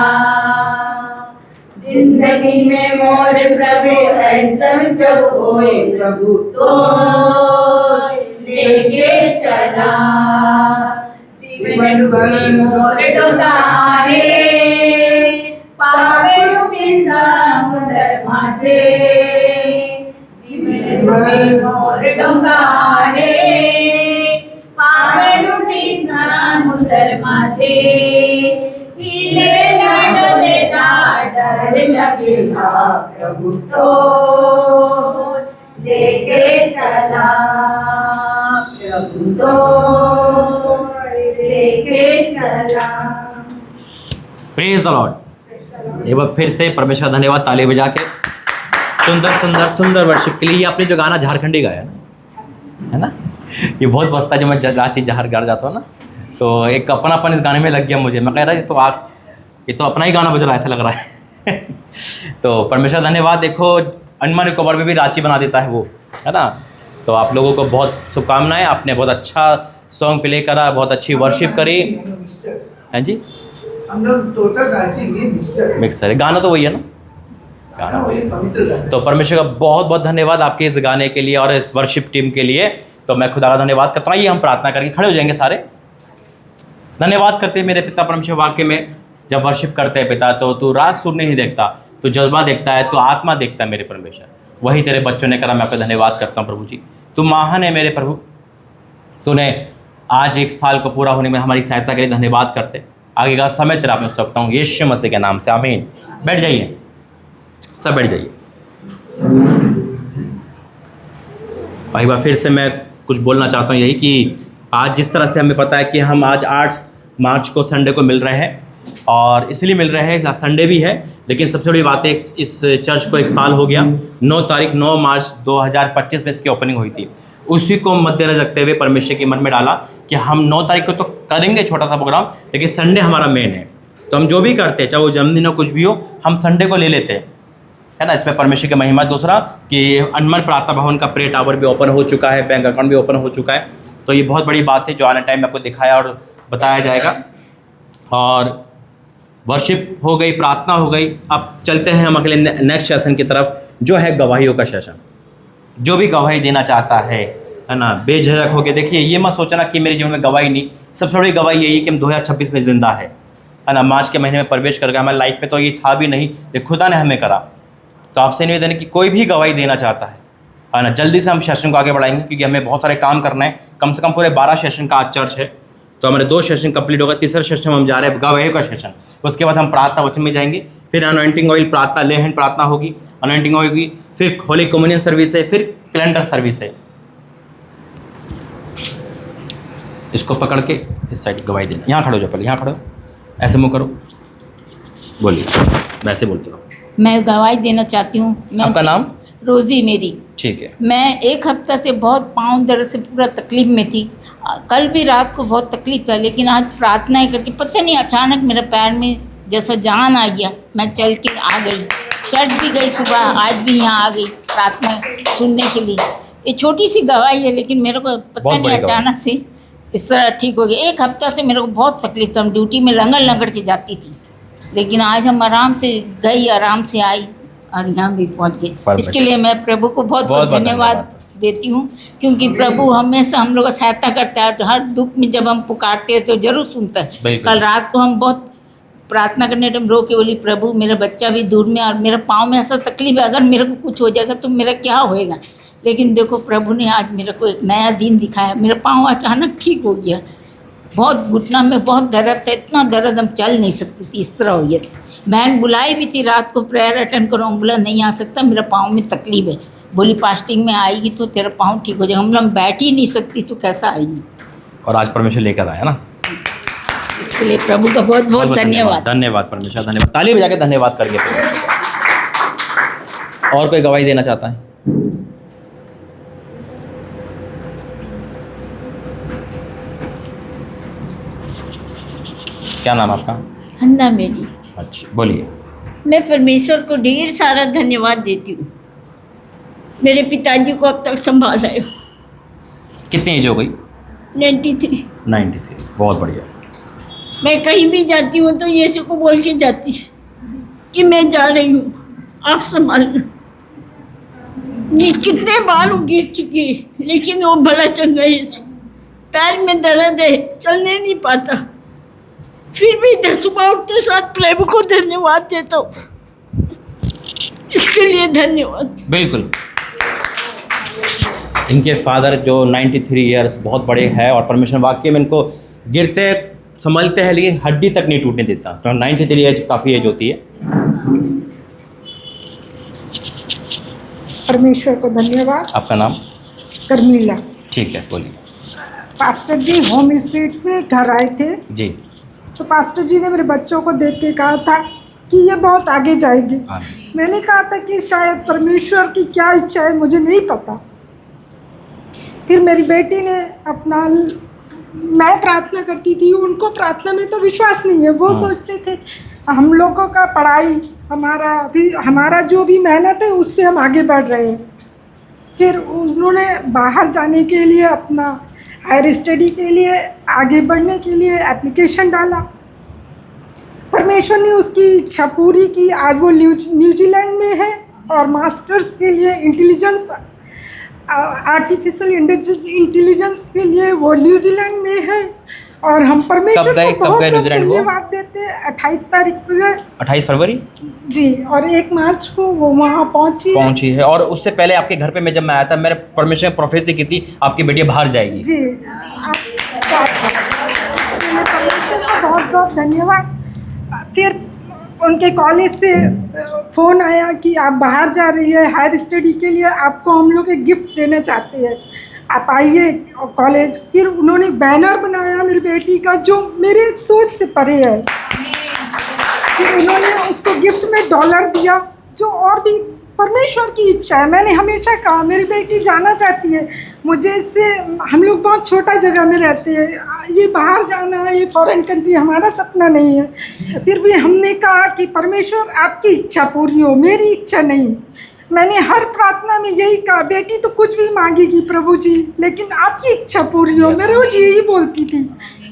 जिंदगी में मोर प्रभु ऐसन जब होए प्रभु तो लेके चला, जीवन भर मोर डोंगा आहे, पाप रूपी समुद्र माझे, जीवन भर मोर डोंगा आहे, पाप रूपी समुद्र माझे, हिलेला डोलेला डर लगेला प्रभु तो लेके चला, प्रभु तो लेके चला। Praise the Lord. एक बार फिर से परमेश्वर धन्यवाद, ताली बजा के। सुंदर सुंदर सुंदर वर्शिप के लिए। ये आपने जो गाना झारखंडी गाया है ना, ये बहुत बसता है। जब मैं रांची झारखंड जाता हूँ ना, तो एक अपनापन इस गाने में लग गया मुझे। मैं कह रहा ये तो अपना ही गाना बज रहा है, ऐसा लग रहा है। तो परमेश्वर धन्यवाद। देखो अंडमान निकोबार में भी रांची बना देता है वो, है ना। तो आप लोगों को बहुत शुभकामनाएं। आपने बहुत अच्छा सॉन्ग प्ले करा, बहुत अच्छी वर्शिप करी। हैं जी, हम लोग टोटल रांची में मिक्सर है, गाना तो वही है ना, गाना वही पवित्र गाना। तो परमेश्वर का बहुत बहुत धन्यवाद आपके इस गाने के लिए और इस वर्शिप टीम के लिए। तो मैं खुदा का धन्यवाद करता हूँ। आइए हम प्रार्थना करके खड़े हो जाएंगे सारे। धन्यवाद करते हैं मेरे पिता परमेश्वर। वाक्य में जब वर्शिप करते हैं पिता, तो तू राग सुर नहीं देखता, तू जज्बा देखता है, तो आत्मा देखता है मेरे परमेश्वर। वही तेरे बच्चों ने करा। मैं आपका धन्यवाद करता हूँ प्रभु जी। तू महान है मेरे प्रभु। तूने आज 1 साल को पूरा होने में हमारी सहायता के लिए धन्यवाद करते। आगे का समय तेरा मैं सकता हूँ यीशु मसीह के नाम से, आमीन। बैठ जाइए, सब बैठ जाइए। एक बार फिर से मैं कुछ बोलना चाहता हूँ, यही कि आज जिस तरह से हमें पता है कि हम आज 8 मार्च को संडे को मिल रहे हैं, और इसलिए मिल रहे हैं, संडे भी है, लेकिन सबसे बड़ी बात है इस चर्च को 1 साल हो गया। 9 मार्च 2025 में इसकी ओपनिंग हुई थी। उसी को मद्देनजर रखते हुए परमेश्वर के मन में डाला कि हम 9 तारीख को तो करेंगे छोटा सा प्रोग्राम, लेकिन संडे हमारा मेन है। तो हम जो भी करते हैं, चाहे वो जन्मदिन हो कुछ भी हो, हम संडे को ले लेते हैं, है ना। इसमें परमेश्वर की महिमा। दूसरा कि अनमन प्रार्थना भवन का प्रे टावर भी ओपन हो चुका है, बैंक अकाउंट भी ओपन हो चुका है। तो ये बहुत बड़ी बात है जो आने टाइम में आपको दिखाया और बताया जाएगा। और वर्शिप हो गई, प्रार्थना हो गई। अब चलते हैं हम अगले नेक्स्ट सेशन की तरफ, जो है गवाहियों का सेशन। जो भी गवाही देना चाहता है ना, बेझिझक होकर। देखिए, ये मत सोचना कि मेरे जीवन में गवाही नहीं। सबसे बड़ी गवाही यही है कि हम 2026 में ज़िंदा है ना। मार्च के महीने में प्रवेश कर गया हमारी लाइफ में, तो ये था भी नहीं, ये खुदा ने हमें करा। तो आपसे निवेदन है कि कोई भी गवाही देना चाहता है ना, जल्दी से हम सेशन को आगे बढ़ाएंगे, क्योंकि हमें बहुत सारे काम करना है। कम से कम पूरे 12 सेशन का आज चर्च है। तो हमारे 2 सेशन कंप्लीट होगा, तीसरा सेशन हम जा रहे हैं गवाही का सेशन। उसके बाद हम प्रार्थना वचन में जाएंगे, फिर अनॉइंटिंग ऑयल प्रार्थना, लेहन प्रार्थना होगी, अनॉइंटिंग होगी, फिर होली कम्युनियन सर्विस है, फिर कैलेंडर सर्विस है। इसको पकड़ के इस साइड गवाही देना। यहाँ खड़ो, जो पहले यहाँ खड़ो, ऐसे मुँह करो, बोलिए। मैं ऐसे बोलता हूँ। मैं गवाही देना चाहती हूँ। आपका नाम? रोज़ी मेरी। ठीक है। मैं 1 हफ्ता से बहुत पाँव दर्द से पूरा तकलीफ़ में थी। कल भी रात को बहुत तकलीफ था, लेकिन आज प्रार्थनाएं करके पता नहीं अचानक मेरे पैर में जैसा जान आ गया। मैं चल के आ गई, चर्च भी गई सुबह, आज भी यहाँ आ गई प्रार्थना सुनने के लिए। ये छोटी सी गवाही है, लेकिन मेरे को पता नहीं अचानक से इस तरह ठीक हो गया। 1 हफ्ता से मेरे को बहुत तकलीफ था, हम ड्यूटी में लंगड़ के जाती थी, लेकिन आज हम आराम से गई, आराम से आई और यहाँ भी पहुँच गए। इसके लिए मैं प्रभु को बहुत बहुत धन्यवाद देती हूँ, क्योंकि प्रभु हमेशा हम लोग का सहायता करता है। हर दुख में जब हम पुकारते हैं तो ज़रूर सुनता है। कल रात को हम बहुत प्रार्थना करने टाइम रो के बोली, प्रभु मेरा बच्चा भी दूर में और मेरा पाँव में ऐसा तकलीफ है, अगर मेरे को कुछ हो जाएगा तो मेरा क्या होएगा। लेकिन देखो प्रभु ने आज मेरे को एक नया दिन दिखाया, मेरा पाँव अचानक ठीक हो गया। बहुत घुटना में बहुत दर्द था, इतना दर्द हम चल नहीं सकती थी, इस तरह हो गया। बहन बुलाई भी थी रात को प्रेयर अटेंड करो, बोला नहीं आ सकता, मेरा पाँव में तकलीफ है। बोली फास्टिंग में आएगी तो तेरा पाँव ठीक हो जाएगा। हम लोग बैठ ही नहीं सकती तो कैसा आएगी। और आज परमेश्वर लेकर आया ना, इसके लिए प्रभु का बहुत बहुत धन्यवाद। धन्यवाद परमेश्वर, धन्यवाद। ताली बजा के धन्यवाद करके। और कोई गवाही देना चाहता है? क्या नाम आपका? हन्ना मेरी। अच्छा बोलिए। मैं परमेश्वर को ढेर सारा धन्यवाद देती हूँ, मेरे पिताजी को अब तक संभाल रहे हो। कितनी एज हो गई? 93। 93, बहुत बढ़िया। मैं कहीं भी जाती हूँ तो यीशु को बोल के जाती कि मैं जा रही हूँ, आप संभालना। ये कितने बार वो गिर चुकी है, लेकिन वो भला चंगा यीशु। पैर में दर्द है, चलने नहीं पाता, फिर भी सुबह उठते साथ प्रभु को धन्यवाद देता हूँ। इसके लिए धन्यवाद। बिल्कुल। इनके फादर जो 93 इयर्स बहुत बड़े हैं और परमेश्वर वाक्य में इनको गिरते संभलते हैं लेकिन हड्डी तक नहीं टूटने देता। तो 93 एज काफ़ी एज होती है। परमेश्वर को धन्यवाद। आपका नाम? कर्मीला। ठीक है बोलिए। पास्टर जी होम स्ट्रीट में घर आए थे जी। तो पास्टर जी ने मेरे बच्चों को देख के कहा था कि ये बहुत आगे जाएंगे। मैंने कहा था कि शायद परमेश्वर की क्या इच्छा है मुझे नहीं पता। फिर मेरी बेटी ने अपना, मैं प्रार्थना करती थी, उनको प्रार्थना में तो विश्वास नहीं है, वो सोचते थे हम लोगों का पढ़ाई हमारा जो भी मेहनत है उससे हम आगे बढ़ रहे हैं। फिर उन्होंने बाहर जाने के लिए अपना हायर स्टडी के लिए आगे बढ़ने के लिए एप्लीकेशन डाला। परमेश्वर ने उसकी इच्छा पूरी की। आज वो न्यूजीलैंड में है और मास्टर्स के लिए आर्टिफिशियल इंटेलिजेंस के लिए वो न्यूजीलैंड में है। और हम परमेश्वर को बहुत धन्यवाद देते हैं। 28 तारीख को, 28 फरवरी जी, और 1 मार्च को वो वहाँ पहुँची है। और उससे पहले आपके घर पे मैं जब मैं आया था, मैंने परमेश्वर ने प्रोफेसी की थी आपकी बेटी बाहर जाएगी। जी, बहुत बहुत धन्यवाद। फिर उनके कॉलेज से फ़ोन आया कि आप बाहर जा रही है हायर स्टडी के लिए, आपको हम लोग एक गिफ्ट देना चाहते हैं, आप आइए कॉलेज। फिर उन्होंने बैनर बनाया मेरी बेटी का जो मेरे सोच से परे है। फिर उन्होंने उसको गिफ्ट में $1 दिया, जो और भी परमेश्वर की इच्छा है। मैंने हमेशा कहा मेरी बेटी जाना चाहती है, मुझे इससे, हम लोग बहुत छोटा जगह में रहते हैं, ये बाहर जाना, ये फॉरेन कंट्री हमारा सपना नहीं है। फिर भी हमने कहा कि परमेश्वर आपकी इच्छा पूरी हो, मेरी इच्छा नहीं। मैंने हर प्रार्थना में यही कहा, बेटी तो कुछ भी मांगेगी प्रभु जी, लेकिन आपकी इच्छा पूरी हो। मैं रोज़ यही बोलती थी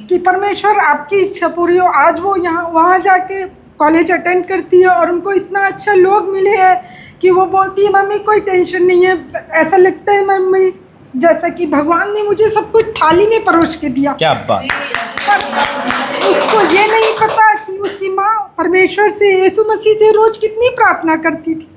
कि परमेश्वर आपकी इच्छा पूरी हो। आज वो वहाँ जाके कॉलेज अटेंड करती है और उनको इतना अच्छा लोग मिले हैं कि वो बोलती है मम्मी कोई टेंशन नहीं है। ऐसा लगता है मम्मी जैसा कि भगवान ने मुझे सब कुछ थाली में परोस के दिया। क्या बात। पर उसको ये नहीं पता कि उसकी माँ परमेश्वर से, यीशु मसीह से रोज़ कितनी प्रार्थना करती थी।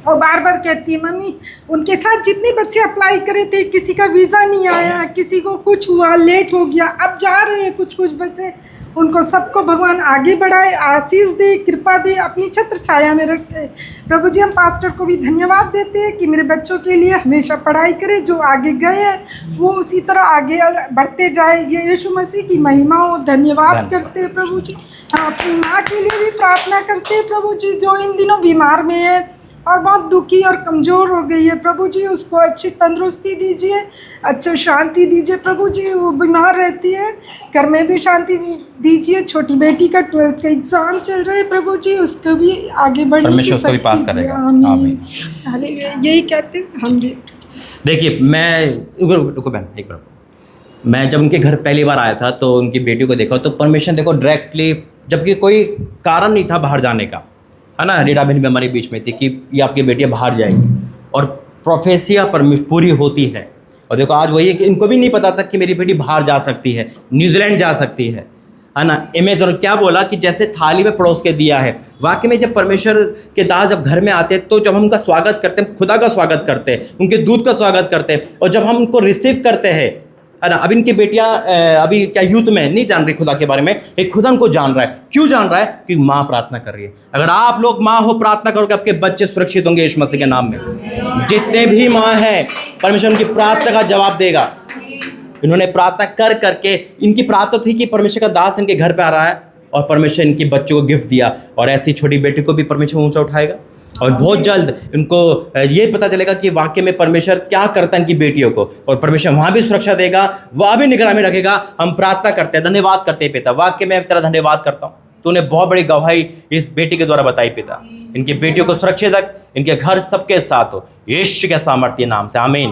और बार बार कहती है मम्मी, उनके साथ जितने बच्चे अप्लाई करे थे, किसी का वीज़ा नहीं आया, किसी को कुछ हुआ, लेट हो गया, अब जा रहे हैं कुछ बच्चे, उनको सबको भगवान आगे बढ़ाए, आशीष दे, कृपा दे, अपनी छत्र छाया में रखे। प्रभु जी, हम पास्टर को भी धन्यवाद देते हैं कि मेरे बच्चों के लिए हमेशा पढ़ाई करे, जो आगे गए हैं वो उसी तरह आगे बढ़ते जाए। ये यीशु मसीह की महिमा हो। धन्यवाद करते हैं प्रभु जी। हम अपनी माँ के लिए भी प्रार्थना करते हैं प्रभु जी, जो इन दिनों बीमार में है और बहुत दुखी और कमज़ोर हो गई है। प्रभु जी उसको अच्छी तंदुरुस्ती दीजिए, अच्छा शांति दीजिए प्रभु जी। वो बीमार रहती है, घर में भी शांति दीजिए। छोटी बेटी का 12th का एग्ज़ाम चल रहा है प्रभु जी, उसको भी आगे बढ़ने की उसको भी पास करेगा। आमीन। हालेलुया। यही कहते हैं हम जी। देखिए मैं रुको बहन एक बार, मैं जब उनके घर पहली बार आया था तो उनकी बेटी को देखा तो परमेश्वर देखो डायरेक्टली, जबकि कोई कारण नहीं था बाहर जाने का, है ना, रीडा बहन भी हमारे बीच में थी कि ये आपकी बेटियाँ बाहर जाएगी और प्रोफेसिया पूरी होती है। और देखो आज वही है कि इनको भी नहीं पता था कि मेरी बेटी बाहर जा सकती है, न्यूजीलैंड जा सकती है है ना, इमेज। और क्या बोला कि जैसे थाली में परोस के दिया है। वाकई में जब परमेश्वर के दास जब घर में आते हैं तो जब हम उनका स्वागत करते हैं, खुदा का स्वागत करते हैं, उनके दूध का स्वागत करते हैं, और जब हम उनको रिसीव करते हैं, है ना। अब इनकी बेटियां अभी क्या यूथ में नहीं जान रही खुदा के बारे में, एक खुदा उनको जान रहा है। क्यों जान रहा है? कि माँ प्रार्थना कर रही है। अगर आप लोग माँ हो, प्रार्थना करोगे, आपके बच्चे सुरक्षित होंगे यीशु मसीह के नाम में। जितने भी माँ हैं, परमेश्वर उनकी प्रार्थना का जवाब देगा। इन्होंने प्रार्थना कर करके, इनकी प्रार्थना थी कि परमेश्वर का दास इनके घर पे आ रहा है और परमेश्वर इनके बच्चों को गिफ्ट दिया, और ऐसी छोटी बेटी को भी परमेश्वर ऊंचा उठाएगा। और बहुत जल्द इनको ये पता चलेगा कि वाकई में परमेश्वर क्या करता है इनकी बेटियों को, और परमेश्वर वहाँ भी सुरक्षा देगा, वहाँ भी निगरानी रखेगा। हम प्रार्थना करते हैं, धन्यवाद करते हैं पिता। वाकई में तेरा धन्यवाद करता हूँ, तूने बहुत बड़ी गवाही इस बेटी के द्वारा बताई पिता। इनकी बेटियों को सुरक्षित रख, इनके घर सबके साथ हो, यीशु के सामर्थ्य नाम से, आमीन।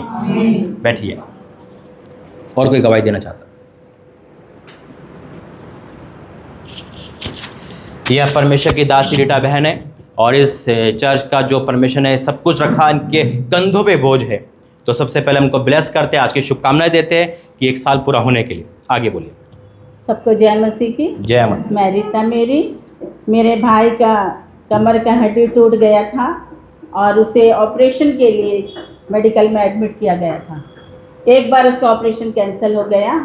बैठिए। और कोई गवाही देना चाहता? यह परमेश्वर की दासी रीटा बहन है, और इस चर्च का जो परमेश्वर ने सब कुछ रखा, इनके कंधों पे बोझ है। तो सबसे पहले हमको ब्लेस करते हैं, आज की शुभकामनाएं देते हैं कि 1 साल पूरा होने के लिए। आगे बोलिए। सबको जय मसीह की। जय मसीह। मैं रीता, मेरे भाई का कमर का हड्डी टूट गया था और उसे ऑपरेशन के लिए मेडिकल में एडमिट किया गया था। एक बार उसका ऑपरेशन कैंसिल हो गया।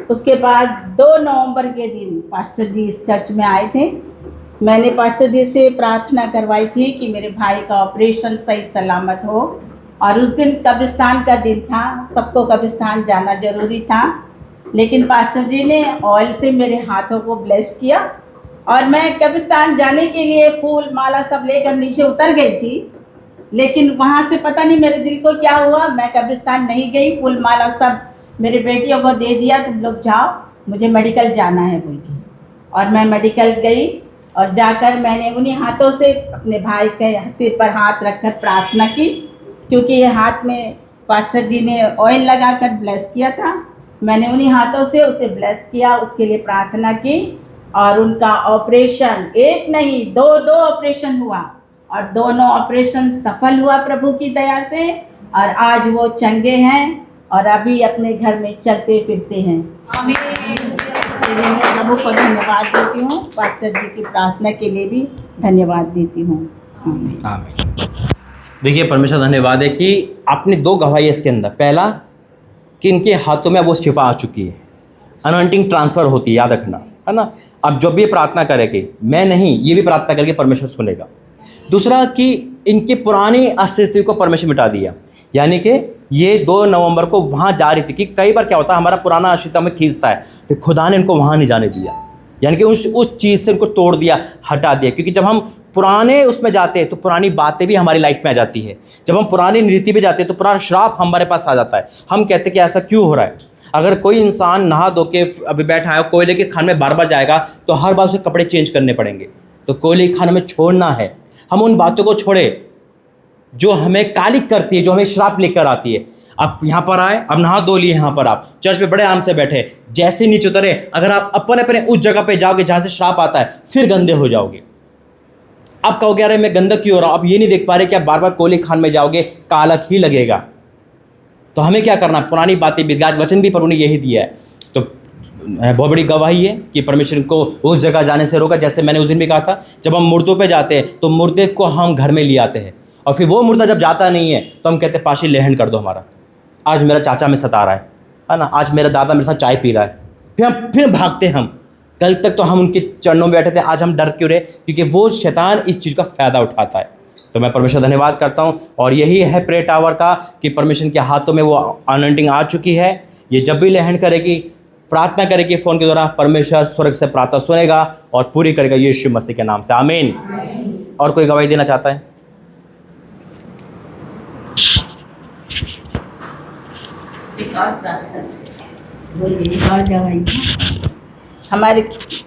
उसके बाद 2 नवंबर के दिन पास्टर जी इस चर्च में आए थे। मैंने पास्टर जी से प्रार्थना करवाई थी कि मेरे भाई का ऑपरेशन सही सलामत हो, और उस दिन कब्रिस्तान का दिन था, सबको कब्रिस्तान जाना जरूरी था। लेकिन पास्टर जी ने ऑयल से मेरे हाथों को ब्लेस किया, और मैं कब्रिस्तान जाने के लिए फूल माला सब लेकर नीचे उतर गई थी। लेकिन वहाँ से पता नहीं मेरे दिल को क्या हुआ, मैं कब्रिस्तान नहीं गई। फूल माला सब मेरी बेटियों को दे दिया, तुम लोग जाओ, मुझे मेडिकल जाना है बोल के। और मैं मेडिकल गई, और जाकर मैंने उन्हीं हाथों से अपने भाई के सिर पर हाथ रखकर प्रार्थना की, क्योंकि ये हाथ में पास्टर जी ने ऑयल लगाकर ब्लेस किया था। मैंने उन्हीं हाथों से उसे ब्लेस किया, उसके लिए प्रार्थना की, और उनका ऑपरेशन 1 नहीं 2 ऑपरेशन हुआ, और दोनों ऑपरेशन सफल हुआ प्रभु की दया से। और आज वो चंगे हैं और अभी अपने घर में चलते फिरते हैं। इसके लिए मैं प्रभु को धन्यवाद देती हूँ, पास्टर जी की प्रार्थना के लिए भी धन्यवाद देती हूँ। आमीन। देखिए, परमेश्वर धन्यवाद है कि आपने 2 गवाही इसके अंदर। पहला कि इनके हाथों में वो शिफा आ चुकी है, अनॉइंटिंग ट्रांसफ़र होती है, याद रखना, है ना। अब जब भी ये प्रार्थना करेगी, मैं नहीं, ये भी प्रार्थना करके परमेश्वर सुनेगा। दूसरा कि इनकी पुरानी अस्तित्व को परमेश्वर मिटा दिया, यानी कि ये 2 नवंबर को वहाँ जा रही थी। कि कई बार क्या होता है, हमारा पुराना अस्तित्व हमें खींचता है, तो खुदा ने इनको वहाँ नहीं जाने दिया, यानी कि उस चीज़ से इनको तोड़ दिया, हटा दिया। क्योंकि जब हम पुराने उसमें जाते हैं तो पुरानी बातें भी हमारी लाइफ में आ जाती है। जब हम पुरानी नीति पे जाते हैं तो पुराना श्राप हमारे पास आ जाता है। हम कहते हैं कि ऐसा क्यों हो रहा है। अगर कोई इंसान नहा धो के अभी बैठा है, कोयले के खान में बार बार जाएगा तो हर बार उसे कपड़े चेंज करने पड़ेंगे। तो कोयले के खान में छोड़ना है, हम उन बातों को छोड़े जो हमें कालिक करती है, जो हमें श्राप लेकर आती है। आप यहाँ पर आए, अब नहा धो लिए, यहाँ पर आप चर्च पे बड़े आराम से बैठे, जैसे नीचे उतरे, अगर आप अपने अपने उस जगह पे जाओगे जहाँ से श्राप आता है, फिर गंदे हो जाओगे। आप कहोगे अरे मैं गंदा क्यों हो रहा हूँ। आप ये नहीं देख पा रहे कि आप बार बार कोयले खान में जाओगे, कालक ही लगेगा। तो हमें क्या करना, पुरानी बातें बीत गई, वचन भी प्रभु ने यही दिया है। तो बहुत बड़ी गवाही है कि परमेश्वर को उस जगह जाने से रोका। जैसे मैंने उस दिन भी कहा था, जब हम मुर्दों पे जाते हैं तो मुर्दे को हम घर में ले आते हैं, और फिर वो मुर्दा जब जाता नहीं है तो हम कहते हैं पाशी लेहन कर दो हमारा। आज मेरा चाचा में सता रहा है ना, आज मेरा दादा मेरे साथ चाय पी रहा है, फिर भागते हम। कल तक तो हम उनके चरणों में बैठे थे, आज हम डर क्यों रहे? क्योंकि वो शैतान इस चीज़ का फ़ायदा उठाता है। तो मैं परमेश्वर धन्यवाद करता हूँ, और यही है प्रेयर टावर का कि परमेश्वर के हाथों में वो अनॉइंटिंग आ चुकी है। ये जब भी लहन करेगी, प्रार्थना करेगी फ़ोन के द्वारा, परमेश्वर स्वर्ग से प्रार्थना सुनेगा और पूरी करेगा यीशु मसीह के नाम से, आमीन। और कोई गवाही देना चाहता है? हमारे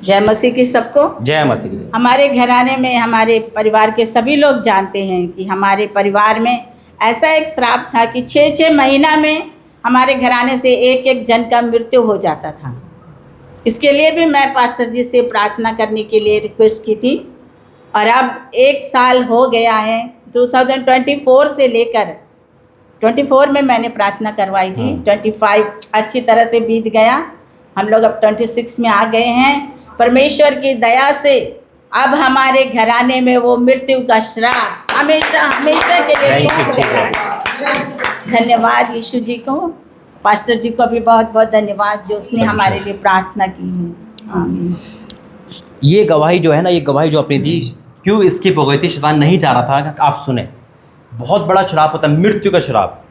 जय मसीह की सबको जय मसीह की। हमारे घराने में हमारे परिवार के सभी लोग जानते हैं कि हमारे परिवार में ऐसा एक श्राप था कि 6-6 महीना में हमारे घराने से एक जन का मृत्यु हो जाता था। इसके लिए भी मैं पास्टर जी से प्रार्थना करने के लिए रिक्वेस्ट की थी, और अब 1 साल हो गया है। 2024 से लेकर 24 में मैंने प्रार्थना करवाई थी, 25 अच्छी तरह से बीत गया, हम लोग अब 26 में आ गए हैं। परमेश्वर की दया से अब हमारे घराने में वो मृत्यु का श्राप हमेशा हमेशा के लिए Thank you, टूट गया। धन्यवाद यीशु जी को, पास्टर जी को भी बहुत बहुत धन्यवाद जो उसने हमारे लिए प्रार्थना की है। आमीन। ये गवाही जो है ना, ये गवाही जो अपनी दी क्यों स्किप हो गई थी, शैतान नहीं चाह रहा था कि आप सुने। बहुत बड़ा श्राप होता है, मृत्यु का श्राप।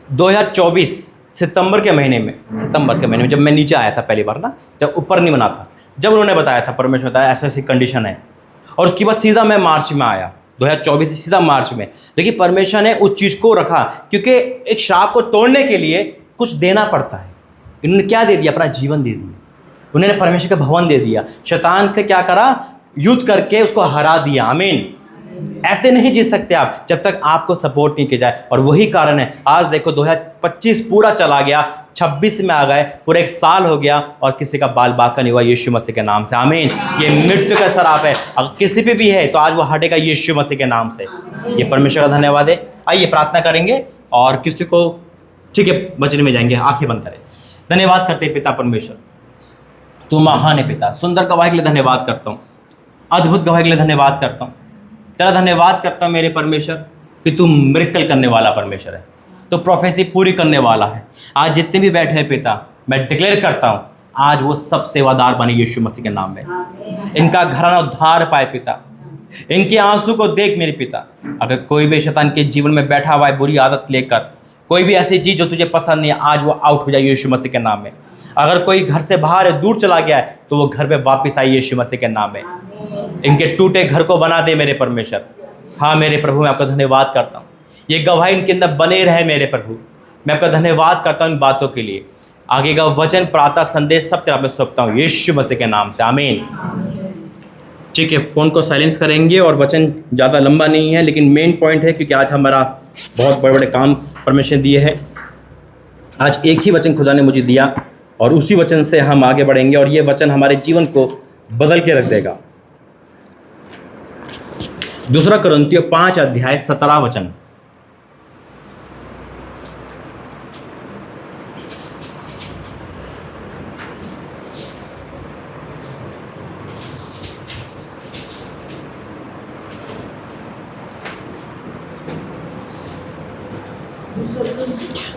2024 सितंबर के महीने में जब मैं नीचे आया था पहली बार ना, जब ऊपर नहीं बना था, जब उन्होंने बताया था, परमेश्वर बताया ऐसी ऐसी कंडीशन है, और उसके बाद सीधा मैं मार्च में आया 2024 से सीधा मार्च में। लेकिन परमेश्वर ने उस चीज़ को रखा क्योंकि एक श्राप को तोड़ने के लिए कुछ देना पड़ता है। इन्होंने क्या दे दिया? अपना जीवन दे दिया। उन्होंने परमेश्वर का भवन दे दिया। शैतान से क्या करा? युद्ध करके उसको हरा दिया। आमीन। ऐसे नहीं जी सकते आप जब तक आपको सपोर्ट नहीं किया जाए। और वही कारण है आज देखो 2025 पूरा चला गया, 26 में आ गए, पूरा एक साल हो गया और किसी का बाल बाका नहीं हुआ यीशु मसीह के नाम से। आमीन। ये मृत्यु का श्राप है, अगर किसी पे भी है तो आज वो हटेगा यीशु मसीह के नाम से। ये परमेश्वर का धन्यवाद है। आइए प्रार्थना करेंगे और किसी को ठीक है वचन में जाएंगे। आंखें बंद करें। धन्यवाद करते हैं पिता परमेश्वर, तू महान है पिता। सुंदर गवाही के लिए धन्यवाद करता हूँ, अद्भुत गवाही के लिए धन्यवाद करता हूँ। तेरा धन्यवाद करता हूँ मेरे परमेश्वर कि तू मिरेकल करने वाला परमेश्वर है, तो प्रोफेसी पूरी करने वाला है। आज जितने भी बैठे हैं पिता, मैं डिक्लेयर करता हूँ आज वो सब सेवादार बने यीशु मसीह के नाम में। इनका घराना उद्धार पाए पिता, इनके आंसू को देख मेरे पिता। अगर कोई भी शैतान के जीवन में बैठा हुआ है बुरी आदत लेकर, कोई भी ऐसी चीज़ जो तुझे पसंद नहीं है, आज वो आउट हो जाए यीशु मसीह के नाम में। अगर कोई घर से बाहर है, दूर चला गया है, तो वो घर पे वापस आए यीशु मसीह के नाम में। इनके टूटे घर को बना दे मेरे परमेश्वर। हाँ मेरे प्रभु, मैं आपका धन्यवाद करता हूँ। ये गवाही इनके अंदर बने रहे मेरे प्रभु। मैं आपका धन्यवाद करता हूँ इन बातों के लिए। आगे का वचन, प्रार्थना, संदेश सब तेरा मैं सौंपता हूँ यीशु मसीह के नाम से। आमीन। ठीक है, फ़ोन को साइलेंस करेंगे और वचन ज़्यादा लंबा नहीं है लेकिन मेन पॉइंट है क्योंकि आज हमारा बहुत बड़े बड़े काम परमेश्वर दिए हैं। आज एक ही वचन खुदा ने मुझे दिया और उसी वचन से हम आगे बढ़ेंगे और ये वचन हमारे जीवन को बदल के रख देगा। 2 कुरिन्थियों 5 अध्याय 17 वचन।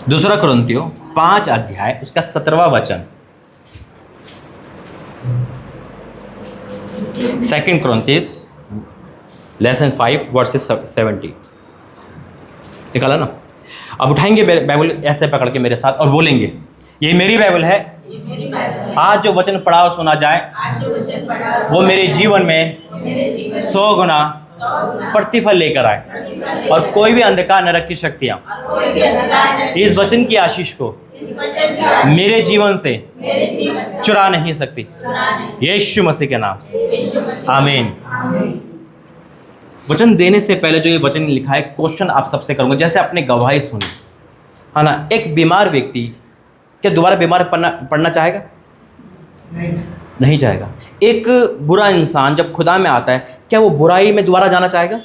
दूसरा कुरिन्थियों 5 अध्याय उसका 17वां वचन। 2 Corinthians लेसन 5 वर्सेस 70 निकाला ना। अब उठाएंगे बाइबल ऐसे पकड़ के मेरे साथ और बोलेंगे ये मेरी बाइबल है। आज जो वचन पढ़ा और सुना जाए वो मेरे जीवन में 100 गुना प्रतिफल लेकर आए और कोई भी अंधकार नरक की शक्तियां इस वचन की आशीष को मेरे जीवन से चुरा नहीं सकती यीशु मसीह के नाम। आमीन। वचन देने से पहले जो ये वचन लिखा है, क्वेश्चन आप सबसे करूंगा। जैसे आपने गवाही सुनी है ना, एक बीमार व्यक्ति क्या दोबारा बीमार पड़ना चाहेगा? नहीं चाहेगा। एक बुरा इंसान जब खुदा में आता है, क्या वो बुराई में दोबारा जाना चाहेगा?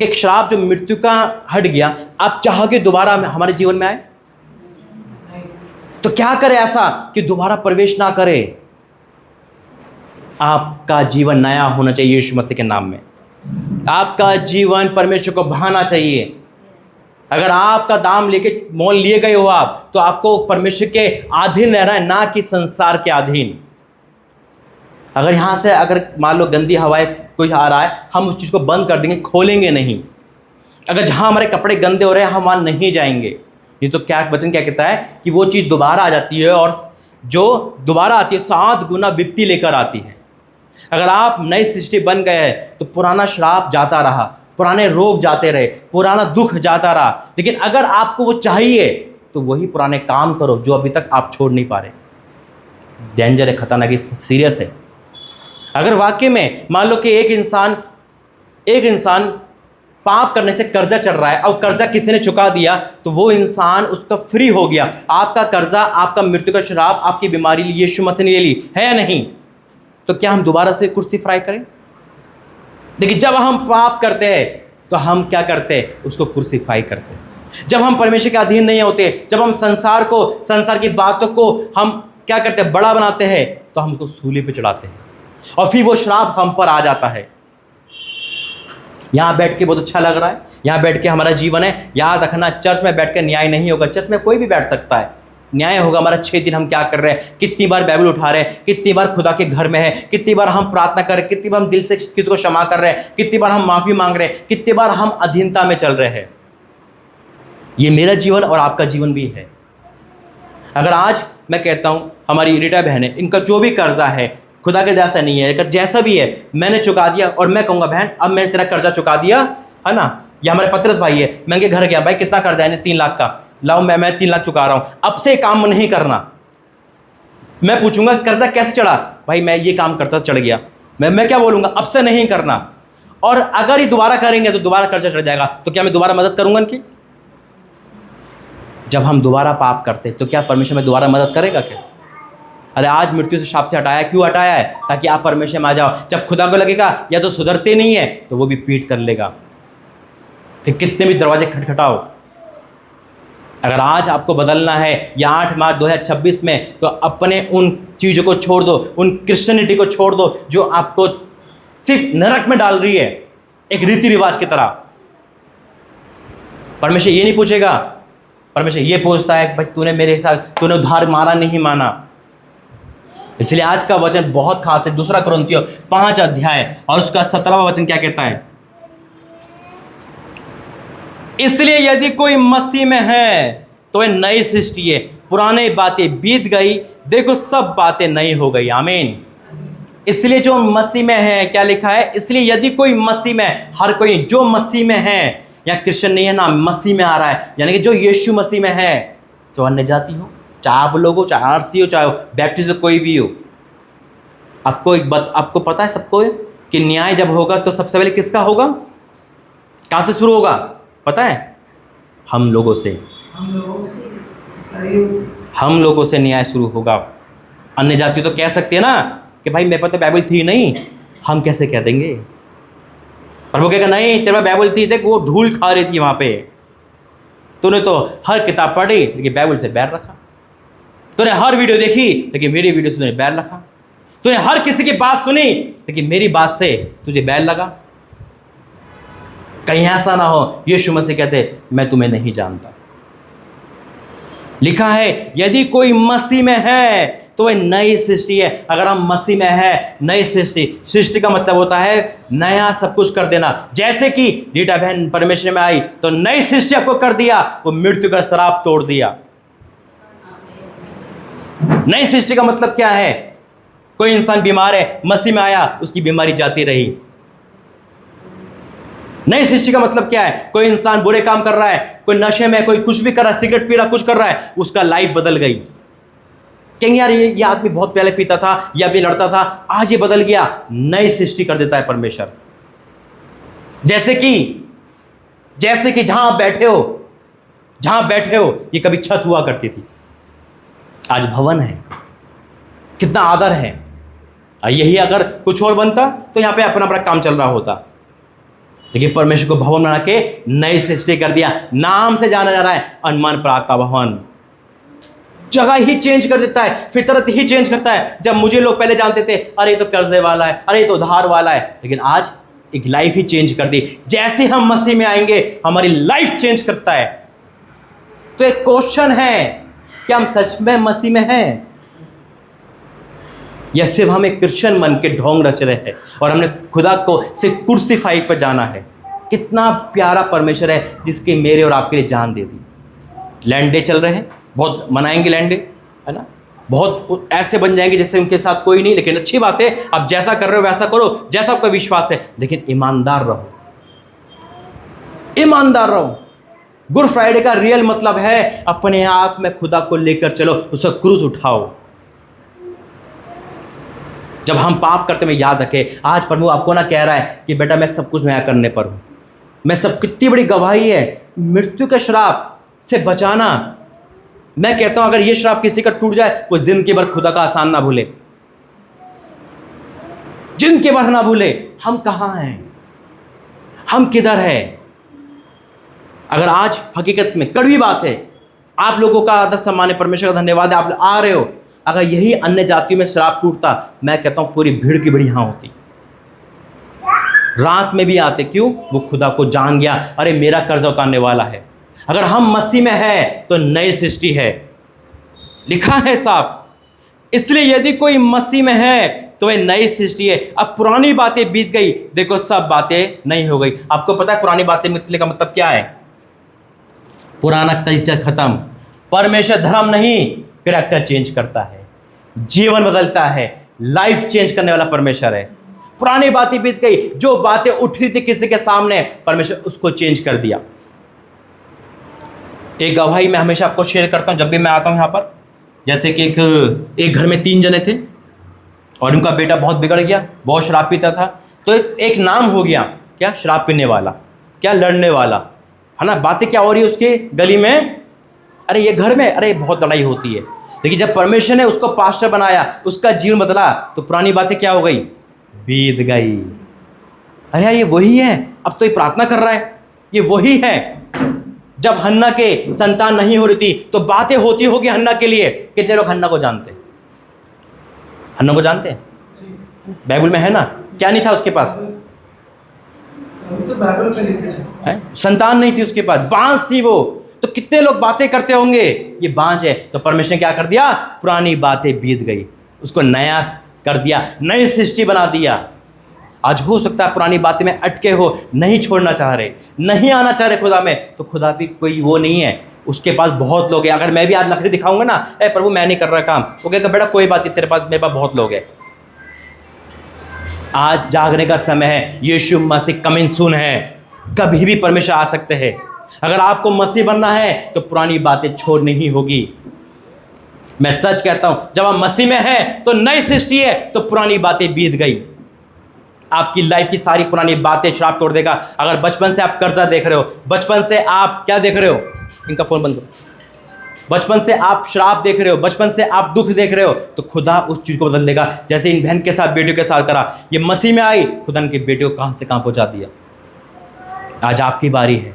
एक श्राप जो मृत्यु का हट गया, आप चाहो कि दोबारा हमारे जीवन में आए? तो क्या करे ऐसा कि दोबारा प्रवेश ना करे? आपका जीवन नया होना चाहिए यीशु मसीह के नाम में। आपका जीवन परमेश्वर को भाना चाहिए। अगर आपका दाम लेके मोल लिए गए हो आप, तो आपको परमेश्वर के अधीन रहना है, ना कि संसार के अधीन। अगर यहाँ से अगर मान लो गंदी हवाएं कोई आ रहा है, हम उस चीज़ को बंद कर देंगे, खोलेंगे नहीं। अगर जहाँ हमारे कपड़े गंदे हो रहे हैं, हम वहाँ नहीं जाएंगे। ये तो क्या वचन क्या कहता है कि वो चीज़ दोबारा आ जाती है और जो दोबारा आती है 7 गुना विपत्ति लेकर आती है। अगर आप नई सृष्टि बन गए हैं तो पुराना श्राप जाता रहा, पुराने रोग जाते रहे, पुराना दुख जाता रहा। लेकिन अगर आपको वो चाहिए तो वही पुराने काम करो जो अभी तक आप छोड़ नहीं पा रहे। डेंजर है, खतरनाक है, सीरियस है। अगर वाकई में मान लो कि एक इंसान पाप करने से कर्जा चढ़ रहा है और कर्जा किसी ने चुका दिया, तो वो इंसान उसका फ्री हो गया। आपका कर्जा, आपका मृत्यु का श्राप, आपकी बीमारी यीशु मसीह ने ले ली है या नहीं? तो क्या हम दोबारा से क्रूसीफाई करें? देखिए, जब हम पाप करते हैं तो हम क्या करते हैं? उसको क्रूसीफाई करते हैं। जब हम परमेश्वर के अधीन नहीं होते, जब हम संसार की बातों को हम क्या करते हैं, बड़ा बनाते हैं तो हम उसको सूली पे चढ़ाते हैं और फिर वो श्राप हम पर आ जाता है। यहाँ बैठ के बहुत अच्छा लग रहा है, यहाँ बैठ के हमारा जीवन है। याद रखना, चर्च में बैठ के न्याय नहीं होगा। चर्च में कोई भी बैठ सकता है, न्याय होगा हमारा 6 दिन हम क्या कर रहे हैं, कितनी बार बाइबल उठा रहे हैं, कितनी बार खुदा के घर में है, कितनी बार हम प्रार्थना कर रहे हैं, कितनी बार हम दिल से किसी को क्षमा कर रहे हैं, कितनी बार हम माफ़ी मांग रहे हैं, कितनी बार हम अधीनता में चल रहे हैं। ये मेरा जीवन और आपका जीवन भी है। अगर आज मैं कहता हूँ हमारी रीटा बहन है, इनका जो भी कर्जा है खुदा के जैसा नहीं है, अगर जैसा भी है मैंने चुका दिया और मैं कहूँगा बहन अब मैंने तेरा कर्जा चुका दिया है ना। या हमारे पत्रस भाई है, मैं उनके घर गया, भाई कितना कर्जा है, 3 लाख का, लाओ मैं 3 लाख चुका रहा हूँ, अब से काम नहीं करना। मैं पूछूंगा कर्जा कैसे चढ़ा, भाई मैं ये काम करता चढ़ गया। मैं क्या बोलूँगा, अब से नहीं करना। और अगर ये दोबारा करेंगे तो दोबारा कर्जा चढ़ जाएगा, तो क्या मैं दोबारा मदद करूँगा इनकी? जब हम दोबारा पाप करते तो क्या परमेश्वर में दोबारा मदद करेगा क्या? अरे आज मृत्यु से शाप से हटाया, क्यों हटाया है? ताकि आप परमेश्वर में आ जाओ। जब खुदा को लगेगा या तो सुधरते नहीं है तो वो भी पीट कर लेगा, फिर कितने भी दरवाजे खटखटाओ। अगर आज आपको बदलना है या 8 मार्च 2026 में, तो अपने उन चीज़ों को छोड़ दो, उन क्रिश्चियनिटी को छोड़ दो जो आपको सिर्फ नरक में डाल रही है, एक रीति रिवाज की तरह। परमेश्वर ये नहीं पूछेगा, परमेश्वर ये पूछता है भाई तूने मेरे साथ, तूने उधार मारा नहीं माना। इसलिए आज का वचन बहुत खास है। 2 कुरिन्थियों 5 अध्याय और उसका 17वां वचन क्या कहता है? इसलिए यदि कोई मसीह में है तो वह नई सृष्टि है, पुरानी बातें बीत गई, देखो सब बातें नई हो गई। आमीन। इसलिए जो मसीह में है, क्या लिखा है? इसलिए यदि कोई मसीह में, हर कोई जो मसीह में है, या क्रिश्चियन नहीं है ना, मसीह में आ रहा है, यानी कि जो यीशु मसीह में है, तो अन्य जाति हो, चाहे आप लोग हो, चाहे आरसी हो, चाहे बैप्टिस्ट हो, कोई भी हो। आपको एक बात आपको पता है सबको कि न्याय जब होगा तो सबसे पहले किसका होगा? कहाँ से शुरू होगा पता है? हम लोगों से, हम लोगों से न्याय शुरू होगा। अन्य जाति तो कह सकते हैं ना कि भाई मेरे पास तो बाइबल थी नहीं, हम कैसे कह देंगे? पर वो कहेगा नहीं तेरे बाइबल थी, देख वो धूल खा रही थी वहाँ पे, तूने तो हर किताब पढ़ी लेकिन बाइबल से बैर रखा, तूने हर वीडियो देखी लेकिन मेरी वीडियो से तूने बैर रखा, तूने हर किसी की बात सुनी लेकिन मेरी बात से तुझे बैर लगा। कहीं ऐसा ना हो यीशु मसीह कहते मैं तुम्हें नहीं जानता। लिखा है यदि कोई मसीह में है तो वह नई सृष्टि है। अगर हम मसीह में है, नई सृष्टि, सृष्टि का मतलब होता है नया सब कुछ कर देना। जैसे कि रीटा बहन परमेश्वर में आई तो नई सृष्टि आपको कर दिया, वो मृत्यु का श्राप तोड़ दिया। नई सृष्टि का मतलब क्या है? कोई इंसान बीमार है, मसीह में आया, उसकी बीमारी जाती रही। नई सृष्टि का मतलब क्या है? कोई इंसान बुरे काम कर रहा है, कोई नशे में, कोई कुछ भी कर रहा है, सिगरेट पी रहा, कुछ कर रहा है, उसका लाइफ बदल गई। कहेंगे यार ये आदमी बहुत पहले पीता था या भी लड़ता था, आज ये बदल गया। नई सृष्टि कर देता है परमेश्वर। जैसे कि जहां बैठे हो ये कभी छत हुआ करती थी, आज भवन है। कितना आदर है। यही अगर कुछ और बनता तो यहाँ पे अपना अपना काम चल रहा होता, लेकिन परमेश्वर को भवन बना के नई सृष्टि कर दिया। नाम से जाना जा रहा है अनमोल प्रार्थना भवन। जगह ही चेंज कर देता है, फितरत ही चेंज करता है। जब मुझे लोग पहले जानते थे अरे ये तो कर्जे वाला है, अरे ये तो उधार वाला है, लेकिन आज एक लाइफ ही चेंज कर दी। जैसे हम मसीह में आएंगे हमारी लाइफ चेंज करता है। तो एक क्वेश्चन है, क्या हम सच में मसीह में हैं या सिर्फ हम एक क्रिश्चियन मन के ढोंग रच रहे हैं और हमने खुदा को सिर्फ कुर्सीफाई पर जाना है? कितना प्यारा परमेश्वर है जिसके मेरे और आपके लिए जान दे दी। लैंड डे चल रहे हैं, बहुत मनाएंगे लैंड डे, है ना? बहुत ऐसे बन जाएंगे जैसे उनके साथ कोई नहीं, लेकिन अच्छी बात है, आप जैसा कर रहे हो वैसा करो, जैसा आपका विश्वास है, लेकिन ईमानदार रहो, ईमानदार रहो। गुड फ्राइडे का रियल मतलब है अपने आप में खुदा को लेकर चलो, उसका क्रूस उठाओ। जब हम पाप करते में याद रखें, आज प्रभु आपको ना कह रहा है कि बेटा मैं सब कुछ नया करने पर हूँ, मैं सब, कितनी बड़ी गवाही है मृत्यु के श्राप से बचाना। मैं कहता हूं अगर ये श्राप किसी का टूट जाए, वो जिंदगी भर खुदा का आसान ना भूले, जिंदगी भर ना भूले हम कहाँ हैं, हम किधर हैं। अगर आज हकीकत में कड़वी बात है, आप लोगों का आदर सम्मान है, परमेश्वर का धन्यवाद है, आप आ रहे हो, अगर यही अन्य जातियों में श्राप टूटता, मैं कहता हूँ पूरी भीड़ की भीड़ यहाँ होती। रात में भी आते, क्यों? वो खुदा को जान गया, अरे मेरा कर्जा उतारने वाला है। अगर हम मसीह में हैं तो नई सृष्टि है, लिखा है साफ। इसलिए यदि कोई मसीह में है तो वह नई सृष्टि है। अब पुरानी बातें बीत गई, देखो सब बातें नई हो गई। आपको पता है पुरानी बातें मिटने का मतलब क्या है? पुराना कल्चर खत्म। परमेश्वर धर्म नहीं, कैरेक्टर चेंज करता है, जीवन बदलता है, लाइफ चेंज करने वाला परमेश्वर है। पुरानी बातें बीत गई, जो बातें उठ रही थी किसी के सामने, परमेश्वर उसको चेंज कर दिया। एक गवाही मैं हमेशा आपको शेयर करता हूं जब भी मैं आता हूं यहां पर। जैसे कि एक घर में 3 जने थे और उनका बेटा बहुत बिगड़ गया, बहुत शराब पीता था। तो एक नाम हो गया, क्या? शराब पीने वाला, क्या? लड़ने वाला, है ना? बातें क्या हो रही है उसके गली में? अरे ये घर में, अरे बहुत लड़ाई होती है। लेकिन जब परमेश्वर ने उसको पास्टर बनाया, उसका जीवन बदला, तो पुरानी बातें क्या हो गई? बीत गई। अरे यार ये वही है, अब तो ये प्रार्थना कर रहा है, ये वही है। जब हन्ना के संतान नहीं हो रही थी तो बातें होती होगी हन्ना के लिए। कितने लोग हन्ना को जानते हैं? हन्ना को जानते हैं? बाइबल में है ना, क्या नहीं था उसके पास? अभी तो बाइबल में लिखा है, संतान नहीं थी उसके पास, बांझ थी वो। तो कितने लोग बातें करते होंगे ये बांझ है। तो परमेश्वर ने क्या कर दिया? पुरानी बातें बीत गई, उसको नया कर दिया, नई सृष्टि बना दिया। आज हो सकता है पुरानी बातें में अटके हो, नहीं छोड़ना चाह रहे, नहीं आना चाह रहे खुदा में, तो खुदा भी कोई वो नहीं है, उसके पास बहुत लोग हैं। अगर मैं भी आज नखरे दिखाऊंगा ना, ए प्रभु मैं नहीं कर रहा काम, वो कहेगा बेटा कोई बात नहीं, तेरे पास मेरे पास बहुत लोग हैं। आज जागने का समय है, यीशु मसीह कमिंग सून है, कभी भी परमेश्वर आ सकते हैं। अगर आपको मसीह बनना है तो पुरानी बातें छोड़नी ही होगी। मैं सच कहता हूं, जब आप मसीह में हैं तो नई सृष्टि है, तो पुरानी बातें बीत गई। आपकी लाइफ की सारी पुरानी बातें श्राप तोड़ देगा। अगर बचपन से आप कर्जा देख रहे हो, बचपन से आप क्या देख रहे हो? इनका फोन बंद करो। बचपन से आप श्राप देख रहे हो, बचपन से आप दुख देख रहे हो, तो खुदा उस चीज़ को बदल देगा। जैसे इन बहन के साथ, बेटियों के साथ करा, ये मसीह में आई, खुदा इनके बेटियों को कहाँ से कहाँ पहुँचा दिया। आज आपकी बारी है।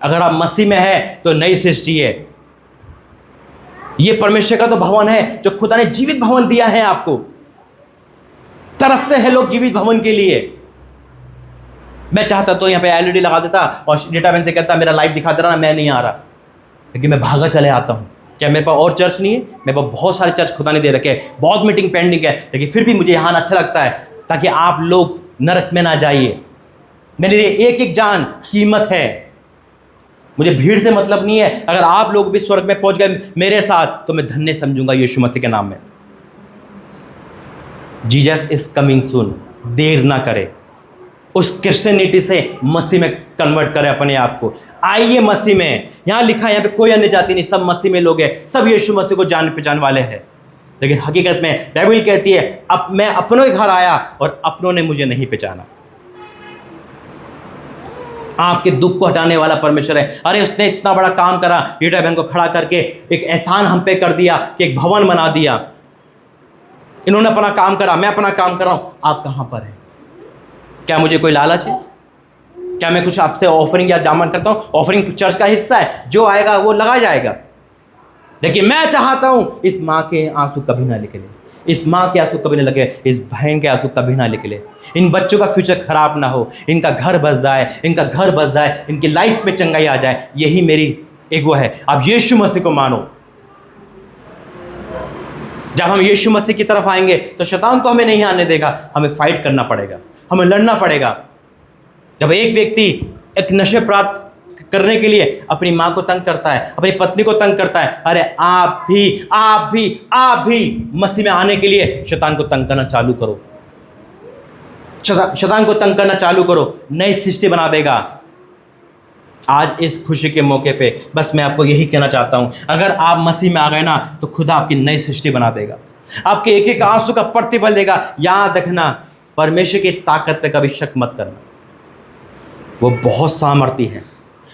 अगर आप मसीह में है तो नई सृष्टि है। ये परमेश्वर का तो भवन है जो खुदा ने जीवित भवन दिया है आपको। तरसते हैं लोग जीवित भवन के लिए। मैं चाहता तो यहाँ पे एलईडी लगा देता और डेटा मैन से कहता मेरा लाइव दिखा दे रहा ना, मैं नहीं आ रहा, लेकिन मैं भागा चले आता हूँ। क्या मेरे पास और चर्च नहीं है? मेरे पास बहुत सारे चर्च खुदा ने दे रखे हैं, बहुत मीटिंग पेंडिंग है, लेकिन फिर भी मुझे यहाँ अच्छा लगता है ताकि आप लोग नरक में ना जाइए। मेरे लिए एक एक जान कीमत है। मुझे भीड़ से मतलब नहीं है। अगर आप लोग भी स्वर्ग में पहुंच गए मेरे साथ तो मैं धन्य समझूंगा यीशु मसीह के नाम में। Jesus is coming soon. देर ना करे, उस क्रिश्चियनिटी से मसीह में कन्वर्ट करें अपने आप को। आइए मसीह में। यहाँ लिखा है, यहाँ पे कोई अन्य जाति नहीं, सब मसीह में लोग हैं, सब यीशु मसीह को जान पहचान वाले हैं। लेकिन हकीकत में बाइबल कहती है, अब मैं अपनों के घर आया और अपनों ने मुझे नहीं पहचाना। आपके दुख को हटाने वाला परमेश्वर है। अरे उसने इतना बड़ा काम करा, रीटा बहन को खड़ा करके एक एहसान हम पे कर दिया कि एक भवन बना दिया। इन्होंने अपना काम करा, मैं अपना काम कर रहा हूं। आप कहां पर हैं? क्या मुझे कोई लालच है? क्या मैं कुछ आपसे ऑफरिंग या दामन करता हूं? ऑफरिंग चर्च का हिस्सा है, जो आएगा वो लगा जाएगा। लेकिन मैं चाहता हूं इस माँ के आंसू कभी ना निकले, इस माँ के आंसू कभी ना लगे, इस बहन के आंसू कभी ना निकले। इन बच्चों का फ्यूचर खराब ना हो, इनका घर बस जाए, इनका घर बस जाए, इनकी लाइफ में चंगाई आ जाए। यही मेरी एक वो है। आप यीशु मसीह को मानो। जब हम यीशु मसीह की तरफ आएंगे तो शैतान तो हमें नहीं आने देगा, हमें फाइट करना पड़ेगा, हमें लड़ना पड़ेगा। जब एक व्यक्ति एक नशे प्राप्त करने के लिए अपनी माँ को तंग करता है, अपनी पत्नी को तंग करता है, अरे आप भी मसीह में आने के लिए शैतान को तंग करना चालू करो। शैतान को तंग करना चालू करो, नई सृष्टि बना देगा। आज इस खुशी के मौके पे बस मैं आपको यही कहना चाहता हूं, अगर आप मसीह में आ गए ना तो खुदा आपकी नई सृष्टि बना देगा, आपके एक एक आंसू का प्रतिफल देगा। याद रखना, परमेश्वर की ताकत पे कभी शक मत करना, वो बहुत सामर्थी है।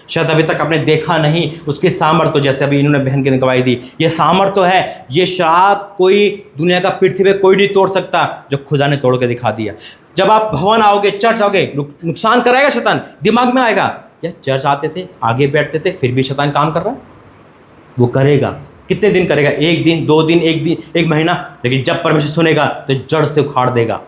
शायद अभी तक आपने देखा नहीं उसके सामर्थ्य, जैसे अभी इन्होंने बहन की गवाही दी, ये सामर्थ्य है। ये श्राप कोई दुनिया का पृथ्वी पे कोई नहीं तोड़ सकता जो खुदा ने तोड़ के दिखा दिया। जब आप भवन आओगे, चर्च आओगे, नुकसान कराएगा शैतान। दिमाग में आएगा, यार चर्च आते थे, आगे बैठते थे, फिर भी शैतान काम कर रहा है। वो करेगा। कितने दिन करेगा? 1 दिन, 2 दिन, 1 दिन, 1 महीना, लेकिन जब परमेश्वर सुनेगा तो जड़ से उखाड़ देगा।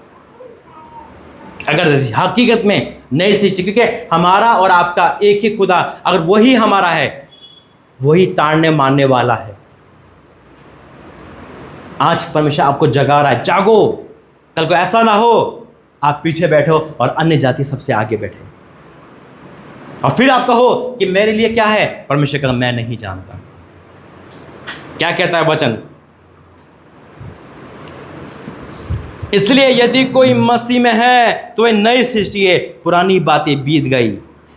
अगर हकीकत में नई सृष्टि, क्योंकि हमारा और आपका एक ही खुदा, अगर वही हमारा है, वही ताड़ने मारने वाला है। आज परमेश्वर आपको जगा रहा है, जागो। कल को ऐसा ना हो आप पीछे बैठो और अन्य जाति सबसे आगे बैठे और फिर आप कहो कि मेरे लिए क्या है। परमेश्वर का मैं नहीं जानता। क्या कहता है वचन? इसलिए यदि कोई मसीह में है तो वह नई सृष्टि है, पुरानी बातें बीत गई,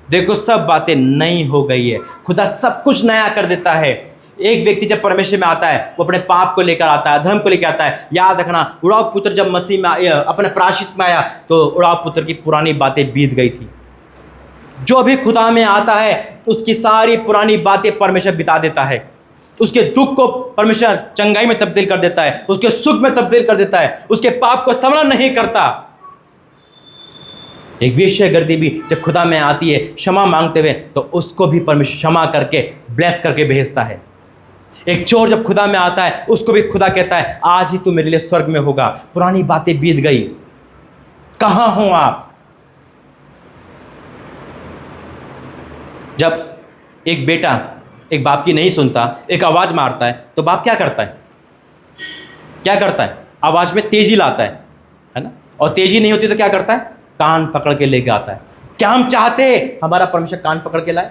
देखो सब बातें नई हो गई है। खुदा सब कुछ नया कर देता है। एक व्यक्ति जब परमेश्वर में आता है, वो अपने पाप को लेकर आता है, धर्म को लेकर आता है। याद रखना, उड़ाव पुत्र जब मसीह में आया, अपने प्रायश्चित में आया, तो उड़ाव पुत्र की पुरानी बातें बीत गई थी। जो भी खुदा में आता है उसकी सारी पुरानी बातें परमेश्वर बिता देता है। उसके दुख को परमेश्वर चंगाई में तब्दील कर देता है, उसके सुख में तब्दील कर देता है, उसके पाप को स्मरण नहीं करता। एक वेश्यागर्दी भी जब खुदा में आती है क्षमा मांगते हुए, तो उसको भी परमेश्वर क्षमा करके ब्लेस करके भेजता है। एक चोर जब खुदा में आता है, उसको भी खुदा कहता है आज ही तू मेरे लिए स्वर्ग में होगा, पुरानी बातें बीत गई। कहां हो आप? जब एक बेटा एक बाप की नहीं सुनता, एक आवाज मारता है, तो बाप क्या करता है? क्या करता है? आवाज में तेजी लाता है ना? और तेजी नहीं होती तो क्या करता है? कान पकड़ के लेके आता है। क्या हम चाहते हमारा परमेश्वर कान पकड़ के लाए?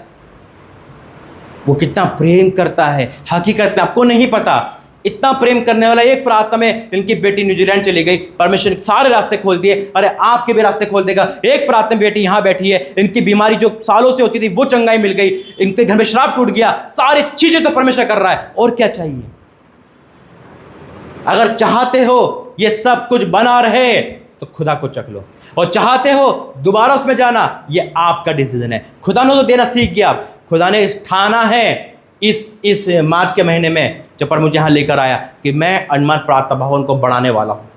वो कितना प्रेम करता है, हकीकत में आपको नहीं पता। इतना प्रेम करने वाला एक प्रार्थना में इनकी बेटी न्यूजीलैंड चली गई, परमेश्वर ने सारे रास्ते खोल दिए। अरे आपके भी रास्ते खोल देगा। एक प्रार्थना में बेटी यहाँ बैठी है, इनकी बीमारी जो सालों से होती थी वो चंगाई मिल गई, इनके घर में श्राप टूट गया। सारी चीजें तो परमेश्वर कर रहा है, और क्या चाहिए? अगर चाहते हो ये सब कुछ बना रहे तो खुदा को चख लो, और चाहते हो दोबारा उसमें जाना, ये आपका डिसीजन है। खुदा ने तो देना सीख गया। खुदा ने ठाना है इस मार्च के महीने में जब पर मुझे यहाँ लेकर आया कि मैं अनमोल प्रार्थना भवन को बढ़ाने वाला हूँ।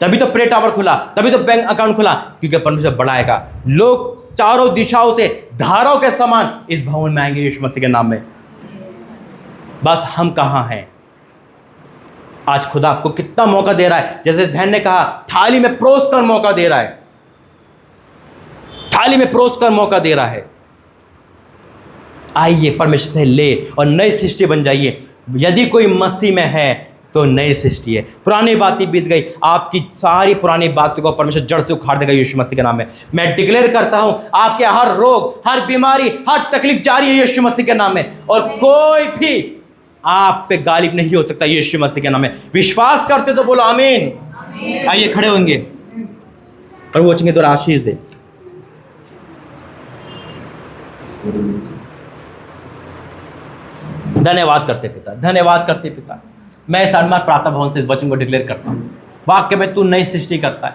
तभी तो प्रे टावर खुला, तभी तो बैंक अकाउंट खुला, क्योंकि परमेश्वर बढ़ाएगा। लोग चारों दिशाओं से धाराओं के समान इस भवन में आएंगे यीशु मसीह के नाम में। बस हम कहाँ हैं? आज खुदा आपको कितना मौका दे रहा है। जैसे बहन ने कहा, थाली में परोस कर मौका दे रहा है, थाली में परोस कर मौका दे रहा है। आइए परमेश्वर से ले और नई सृष्टि बन जाइए। यदि कोई मसीह में है तो नई सृष्टि है, पुरानी बातें बीत गई। आपकी सारी पुरानी बातों को परमेश्वर जड़ से उखाड़ देगा यीशु मसीह के नाम में। मैं डिक्लेयर करता हूं, आपके हर रोग, हर बीमारी, हर तकलीफ जारी है यीशु मसीह के नाम में, और कोई भी आप पे गालिब नहीं हो सकता यीशु मसीह के नाम में। विश्वास करते तो बोलो आमीन। आइए खड़े होंगे और वो चंगे तो आशीष दे। धन्यवाद करते पिता, धन्यवाद करते पिता। मैं इस अनमोल प्रार्थना भवन से इस वचन को डिक्लेयर करता हूँ, वाक्य में तू नई सृष्टि करता है।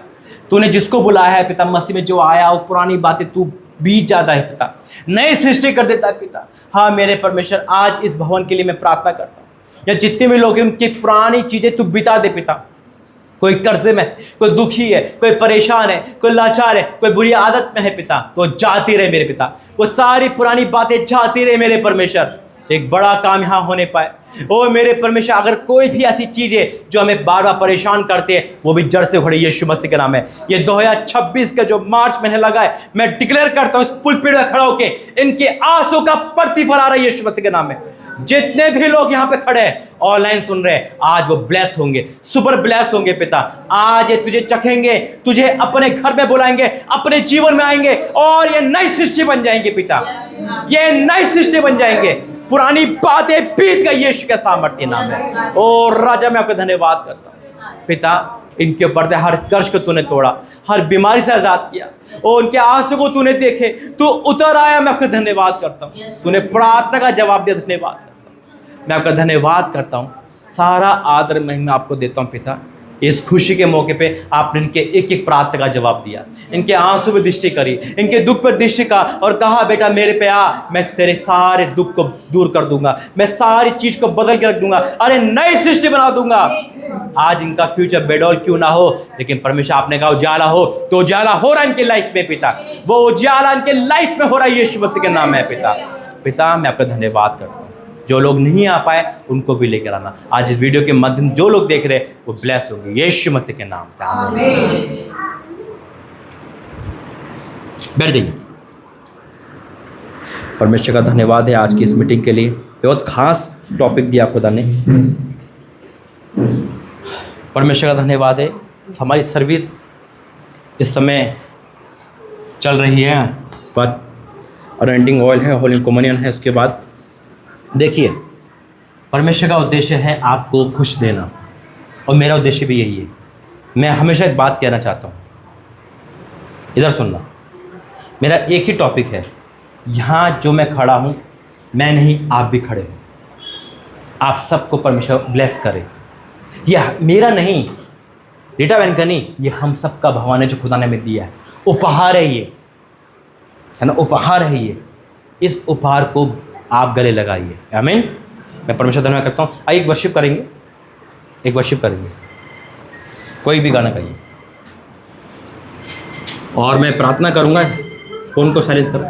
तूने जिसको बुलाया है पिता, मसीह में जो आया वो पुरानी बातें तू बीत जाता है पिता, नई सृष्टि कर देता है पिता। हाँ मेरे परमेश्वर, आज इस भवन के लिए मैं प्रार्थना करता हूँ, या जितने भी लोग हैं उनकी पुरानी चीज़ें तू बिता दे पिता। कोई कर्जे में, कोई दुखी है, कोई परेशान है, कोई लाचार है, कोई बुरी आदत में है पिता, तो जाती रहे मेरे पिता। वो सारी पुरानी बातें जाती रहे मेरे परमेश्वर। एक बड़ा काम यहाँ होने पाए। ओ मेरे परमेश्वर, अगर कोई भी ऐसी चीज़ है जो हमें बार बार परेशान करते हैं, वो भी जड़ से उखड़े यीशु मसीह के नाम है। ये 2026 का जो मार्च महीने लगा है, मैं डिक्लेयर करता हूँ इस पुलपिट में खड़ा होके, इनके आंसू का प्रतिफल आ रहा है यीशु मसीह के नाम में। जितने भी लोग यहाँ पे खड़े हैं, ऑनलाइन सुन रहे हैं, आज वो ब्लेस होंगे, सुपर ब्लेस होंगे पिता। आज ये तुझे चखेंगे, तुझे अपने घर में बुलाएंगे, अपने जीवन में आएंगे, और ये नई सृष्टि बन जाएंगे पिता। ये नई सृष्टि बन जाएंगे। पुरानी बातें बीत गई यीशु के सामर्थ्य नाम में। और राजा, मैं आपका धन्यवाद करता हूँ पिता। इनके ऊपर से हर कर्ज को तूने तोड़ा, हर बीमारी से आजाद किया, और उनके आंसू को तूने देखे, तू उतर आया। मैं आपका धन्यवाद करता हूँ। तूने प्रार्थना का जवाब दिया, धन्यवाद करता हूँ। मैं आपका धन्यवाद करता हूँ। सारा आदर महिमा आपको देता हूँ पिता। इस खुशी के मौके पे आपने इनके एक एक प्रार्थना का जवाब दिया, इनके आंसू पर दृष्टि करी, इनके दुख पर दृष्टि का, और कहा बेटा मेरे पे आ, मैं तेरे सारे दुख को दूर कर दूंगा, मैं सारी चीज को बदल के रख दूंगा, अरे नई सृष्टि बना दूंगा। आज इनका फ्यूचर बेडौल क्यों ना हो, लेकिन परमेश्वर आपने कहा उजाला हो, तो उजाला हो रहा है इनके लाइफ में पिता। वो उजाला इनके लाइफ में हो रहा है यीशु मसीह के नाम है पिता। पिता मैं आपका धन्यवाद करता हूँ। जो लोग नहीं आ पाए उनको भी लेकर आना। आज इस वीडियो के माध्यम जो लोग देख रहे हैं वो ब्लेस होंगे यीशु मसीह के नाम से। आमीन। बैठ जाइए। परमेश्वर का धन्यवाद है आज की इस मीटिंग के लिए। बहुत खास टॉपिक दिया खुदा ने। परमेश्वर का धन्यवाद है। हमारी सर्विस इस समय चल रही है, अनॉइंटिंग ऑयल है, होली कम्युनियन है। उसके बाद देखिए, परमेश्वर का उद्देश्य है आपको खुश देना, और मेरा उद्देश्य भी यही है। मैं हमेशा एक बात कहना चाहता हूँ, इधर सुनना। मेरा एक ही टॉपिक है, यहाँ जो मैं खड़ा हूँ मैं नहीं, आप भी खड़े हो। आप सबको परमेश्वर ब्लेस करे। यह मेरा नहीं, रीटा बहन का नहीं, ये हम सब का भगवान है जो खुदा ने हमें दिया है। उपहार है ये, है ना, उपहार है ये। इस उपहार को आप गले लगाइए। आमीन। मैं परमेश्वर धन्यवाद करता हूँ। आइए एक वर्शिप करेंगे, एक वर्शिप करेंगे, कोई भी गाना गाइए, और मैं प्रार्थना करूँगा। फ़ोन को साइलेंस करो।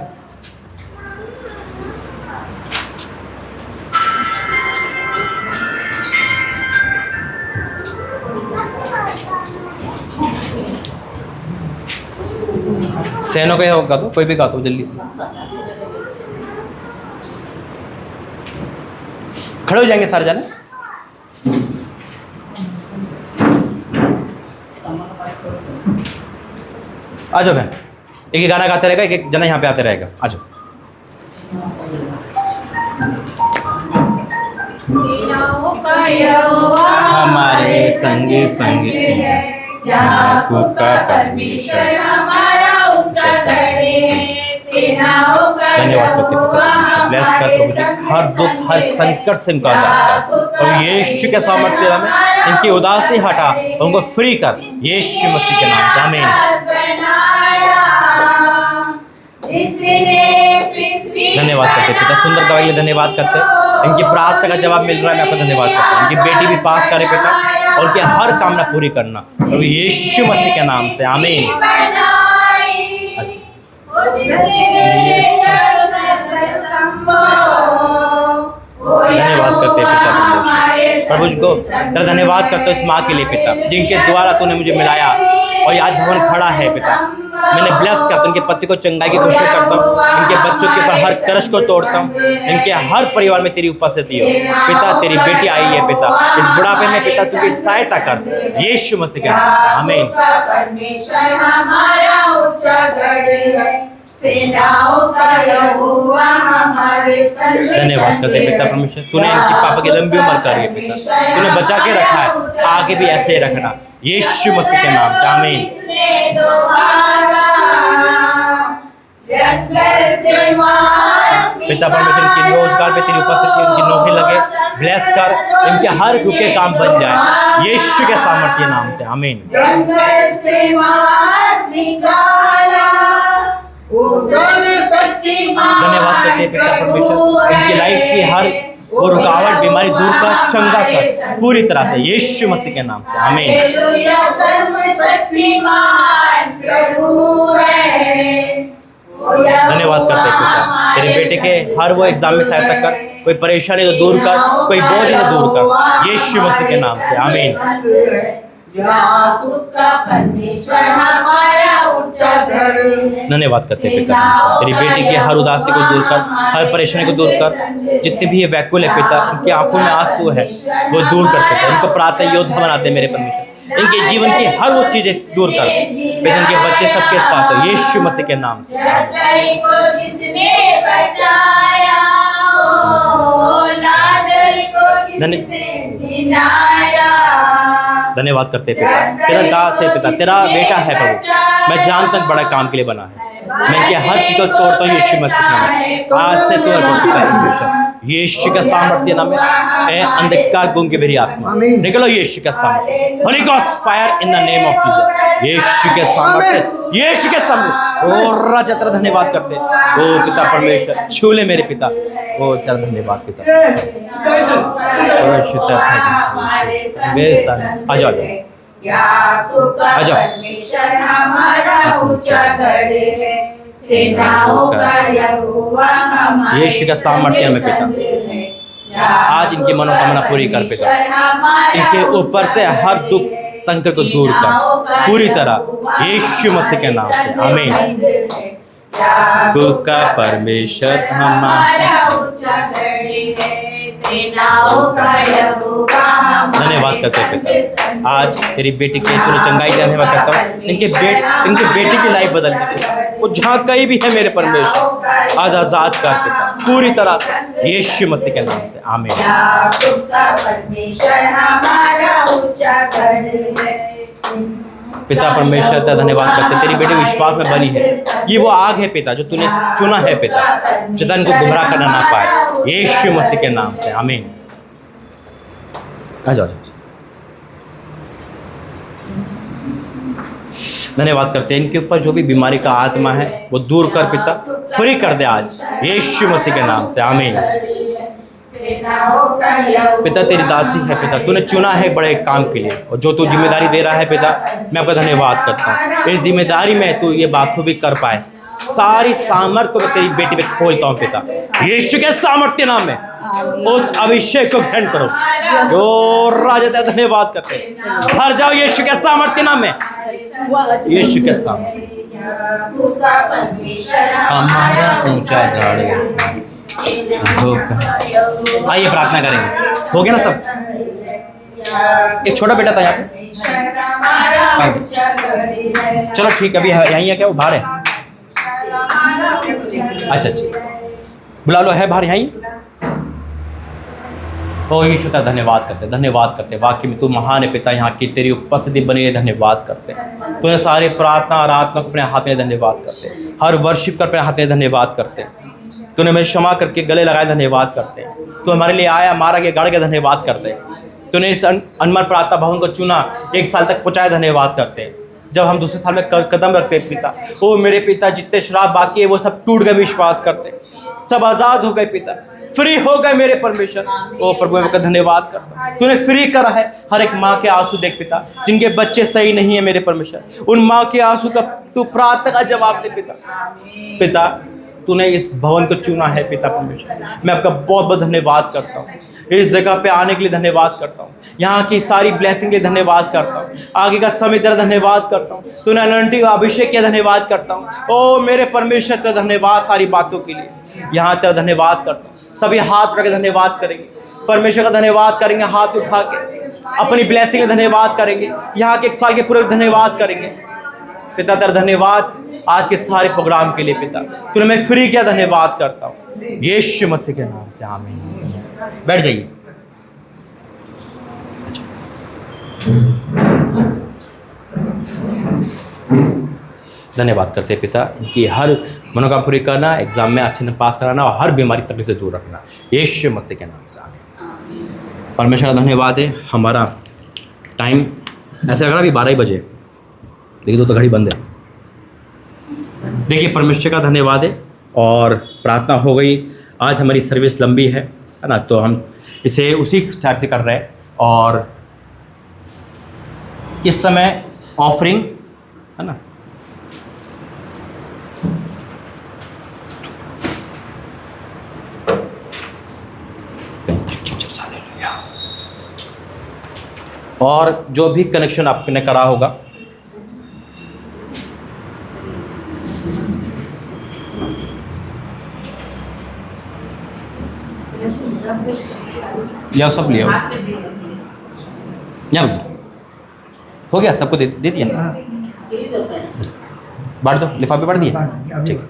सहनो का होगा तो कोई भी गा दो जल्दी से। खड़े हो जाएंगे सारे जाने। आ जाओ बहन, एक ही गाना गाते रहेगा, एक एक जना यहाँ पे आते रहेगा। आ जाओ। हमारे संग संग याकूब का परमेश्वर हमारा ऊंचा गढ़ है। सेनाओं का धन्यवाद करते हैं। ब्लेस कर प्रभु जी, हर दुख हर संकट से इनका आजाद कर, और यीशु के सामर्थ्य में इनकी उदासी हटा, उनको फ्री कर यीशु मसीह के नाम से। आमीन। धन्यवाद करते पिता, सुंदर गवाही के लिए धन्यवाद करते। इनकी प्रार्थना का जवाब मिल रहा है, मैं आपका धन्यवाद करता हूँ। इनकी बेटी भी पास करे पिता, और उनकी हर कामना पूरी करना प्रभु यीशु मसीह के नाम से। आमीन। धन्यवाद करते पिता प्रभु जी को तेरा धन्यवाद करते हो इस माँ के लिए पिता, जिनके द्वारा तूने मुझे मिलाया और आज भवन खड़ा है पिता। मैंने ब्लेस करता हूँ, इनके पति को चंगाई की कोशिश करता हूँ, इनके बच्चों के ऊपर हर कर्ज को तोड़ता हूँ, इनके हर परिवार में तेरी उपस्थिति हो पिता। तेरी बेटी आई है पिता, इस बुढ़ापे में पिता तुझे सहायता कर यीशु मसीह के नाम से। आमीन। परमेश्वर हमारा ऊंचा गढ़ है, सेनाओं का यहोवा हमारे संग। धन्यवाद करते पिता परमेश्वर, तूने इनकी पापा की लंबी उम्र करी है पिता, तूने बचा के रखा है, आगे भी ऐसे ही रखना यीशु मसीह के नाम से। आमीन। पिता परमेश्वर इनकी रोजगार पे तेरी उपस्थिति, इनकी नौकरी लगे, ब्लेस कर, इनके हर रुके काम बन जाए यीशु के सामर्थ्य नाम से। आमीन। धन्यवाद करते हैं पिता परमेश्वर, इनकी लाइफ की हर वो रुकावट बीमारी दूर कर, चंगा कर पूरी तरह से यीशु मसीह के नाम से। आमीन। धन्यवाद करते हैं पिता, तेरे बेटे के हर वो एग्जाम में सहायता कर, कोई परेशानी तो दूर कर, कोई बोझ तो दूर कर यीशु मसीह के नाम से। आमीन। धन्यवाद करते हैं पिता, तेरी बेटी की हर उदासी को दूर कर, हर परेशानी को दूर कर, जितने भी ये व्याकुल है पिता, उनकी आंखों में आंसू है वो दूर कर पिता, उनको प्रातः योद्धा बनाते मेरे परमेश्वर, इनके जीवन की हर वो चीजें दूर कर पिता, इनके बच्चे सबके साथ हो यीशु मसीह के नाम से। धन्यवाद करते पिता, तेरा दास है पिता, तेरा बेटा है प्रभु, मैं जान तक बड़ा काम के लिए बना है, मैं इनके हर चीज को तोड़ता हूँ यीशु मसीह के नाम में। आज से तू परमेश्वर यीशु का सामर्थ्य नाम है, ए अंधकार गुम की मेरी आत्मा निकलो यीशु का सामर्थ्य, holy ghost fire in the name of Jesus, यीशु के सामर्थ्य, यीशु के सामर्थ्य। ओ राजा तेरा धन्यवाद करते, ओ पिता परमेश्वर छू ले मेरे पिता, ओ तेरा धन्यवाद पिता। आ जाओ आ जाओ, यीशु का सामर्थ्य में पिता, आज इनकी मनोकामना पूरी कर पिता। इनके ऊपर से हर दुख संकट को दूर कर पूरी तरह, यीशु मसीह के नाम से आमीन। दुख का परमेश्वर हमारा, धन्यवाद करते हैं पिता। आज तेरी बेटी के तूने चंगाई का धन्यवाद करता हूँ। इनके बेटी की लाइफ बदल दी, वो जहाँ कहीं भी है मेरे परमेश्वर आज आजाद कर पिता पूरी तरह से, यीशु मसीह के नाम से आमीन। पिता परमेश्वर का धन्यवाद करते, तेरी बेटी विश्वास में बनी है। ये वो आग है पिता जो तूने चुना है पिता, शैतान को गुमराह करना ना पाए, यीशु मसीह के नाम से आमीन। आ जाओ। धन्यवाद करते हैं, इनके ऊपर जो भी बीमारी का आत्मा है वो दूर कर पिता, फ्री कर दे आज, यीशु मसीह के नाम से आमीन। पिता तेरी दासी है पिता, तूने चुना है बड़े काम के लिए, और जो तू जिम्मेदारी दे रहा है पिता, मैं आपका धन्यवाद करता हूँ। इस जिम्मेदारी में तू ये बाखूबी कर पाए, सारी सामर्थ्य को मैं तेरी बेटी पे खोलता हूँ पिता, यीशु के सामर्थ्य नाम में उस अभिषेक को ग्रहण करो जो राजा। धन्यवाद करते, भर जाओ यीशु के सामर्थ्य नाम में, यीशु के सामर्थ्य हमारा ऊंचा गढ़ होगा। आइए प्रार्थना करेंगे, हो गया ना सब? एक छोटा बेटा था यहाँ पे, चलो ठीक है, अभी यहीं है क्या? वो बाहर है? अच्छा, बुला लो, है बाहर यहीं? ओ यीशु का धन्यवाद करते, वाकई में तू महान है पिता, यहाँ की तेरी उपस्थिति बनी है, धन्यवाद करते। तूने सारे प्रार्थना आराधना को अपने हाथ में, धन्यवाद करते। हर वर्शिप कर अपने हाथ में, धन्यवाद करते। तूने हमें क्षमा करके गले लगाए, धन्यवाद करते। तू हमारे लिए आया, मारा गया, गड़ के, धन्यवाद करते। तूने इस अनमोल प्रार्थना भवन को चुना, 1 साल तक पहुँचाया, धन्यवाद करते। जब हम दूसरे साल में कदम रखते पिता, ओ मेरे पिता जितने शराब बाकी है वो सब टूट गए, विश्वास करते, सब आज़ाद हो गए पिता, फ्री हो गए मेरे परमेश्वर। ओ प्रभु मैं धन्यवाद करता, तूने फ्री करा है। हर एक माँ के आंसू देख पिता, जिनके बच्चे सही नहीं है मेरे परमेश्वर, उन माँ के आंसू का तू प्रार्थना का जवाब दे पिता। तूने इस भवन को चुना है पिता परमेश्वर, मैं आपका बहुत बहुत धन्यवाद करता हूँ। इस जगह पे आने के लिए धन्यवाद करता हूँ, यहाँ की सारी ब्लेसिंग के लिए धन्यवाद करता हूँ, आगे का समय तेरा धन्यवाद करता हूँ, तूने अनंती का अभिषेक किया, धन्यवाद करता हूँ। ओ मेरे परमेश्वर तेरा धन्यवाद सारी बातों के लिए, यहाँ तेरा धन्यवाद करता हूँ। सभी हाथ उठा के धन्यवाद करेंगे, परमेश्वर का धन्यवाद करेंगे, हाथ उठा के अपनी ब्लेसिंग के धन्यवाद करेंगे, यहाँ के 1 साल के पूरे धन्यवाद करेंगे पिता। तेरा धन्यवाद आज के सारे प्रोग्राम के लिए पिता, तूने मैं फ्री किया, धन्यवाद करता हूँ यीशु मसीह के नाम से आमीन। बैठ जाइए। धन्यवाद करते हैं पिता, इनकी हर मनोकामना पूरी करना, एग्जाम में अच्छे नंबर पास कराना और हर बीमारी तकलीफ से दूर रखना, यीशु मसीह के नाम से आमीन। परमेश्वर का धन्यवाद है। हमारा टाइम ऐसा लग रहा है अभी 12 ही बजे, देखिए तो घड़ी बंद है। देखिए परमेश्वर का धन्यवाद है और प्रार्थना हो गई। आज हमारी सर्विस लंबी है ना, तो हम इसे उसी टाइप से कर रहे हैं। और इस समय ऑफरिंग है ना, और जो भी कनेक्शन आपने करा होगा या सब लिया या हो गया, सबको दे दिया, बांट दो, लिफाफे बांट दिया, ठीक।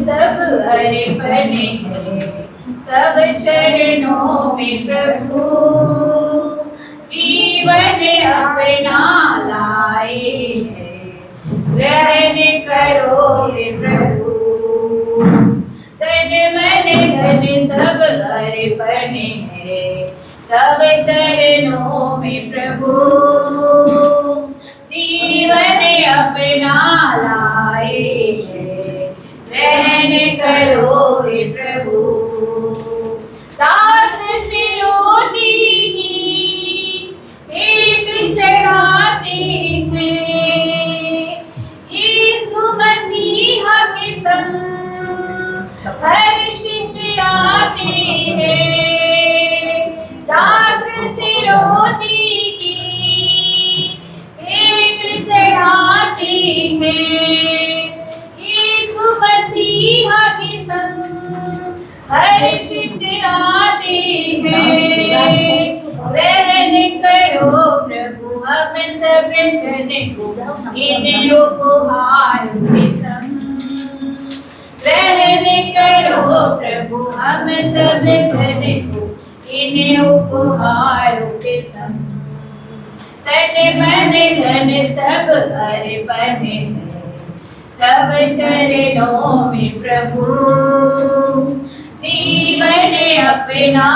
सब अर्पण है तब चरणों में प्रभु, जीवन अपना लाए है ग्रहण करो हे प्रभु। तन मन धन सब अर्पण है तब चरणों में प्रभु, जीवन अपना लाए है ग्रहण करो हे प्रभु। ताक से रोटी की पेट चढ़ाते हैं, जन को इन उपहार के संग ग्रहण करो प्रभु हम सब जन को इन उपहारों के संग तन मन धन सब अर्पण है तब चरणों में प्रभु जीवन अपना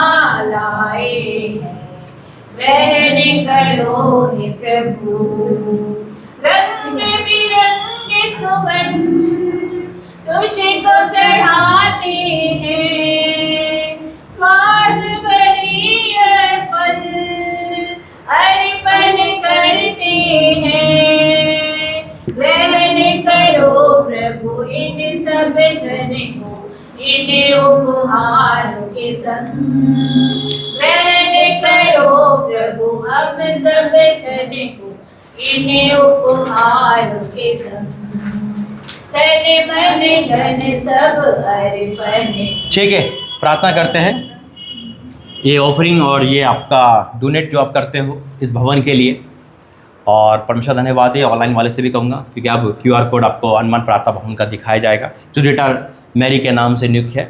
लाए हैं ग्रहण करो हे प्रभु रंग बिरंगे सुमन तुझको चढ़ाते हैं स्वाद भरी फल अर्पण करते हैं ग्रहण करो प्रभु इन सब जन को इन उपहार के संग ग्रहण करो प्रभु हम सब जन को इन उपहार के संग तन मन धन सब अर्पण। ठीक है, प्रार्थना करते हैं। ये ऑफरिंग और ये आपका डोनेट जो आप करते हो इस भवन के लिए, और परमेश्वर धन्यवाद है। ऑनलाइन वाले से भी कहूँगा क्योंकि अब QR कोड आपको अनुमान प्रार्थना भवन का दिखाया जाएगा जो रीटा मैरी के नाम से नियुक्त है।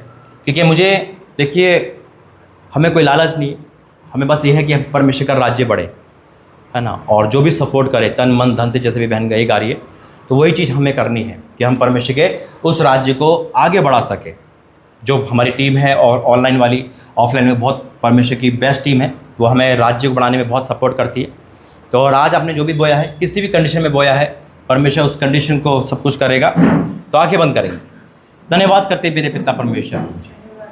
क्योंकि मुझे देखिए, हमें कोई लालच नहीं है, हमें बस ये है कि हम परमेश्वर का राज्य बढ़े, है ना। और जो भी सपोर्ट करे तन मन धन से, जैसे भी बहन गई गा रही है, तो वही चीज़ हमें करनी है कि हम परमेश्वर के उस राज्य को आगे बढ़ा सके। जो हमारी टीम है और ऑनलाइन वाली ऑफलाइन में बहुत परमेश्वर की बेस्ट टीम है, वो हमें राज्य को बढ़ाने में बहुत सपोर्ट करती है। तो और आज आपने जो भी बोया है, किसी भी कंडीशन में बोया है, परमेश्वर उस कंडीशन को सब कुछ करेगा। तो आंखें बंद करेंगे। धन्यवाद करते मेरे पिता परमेश्वर,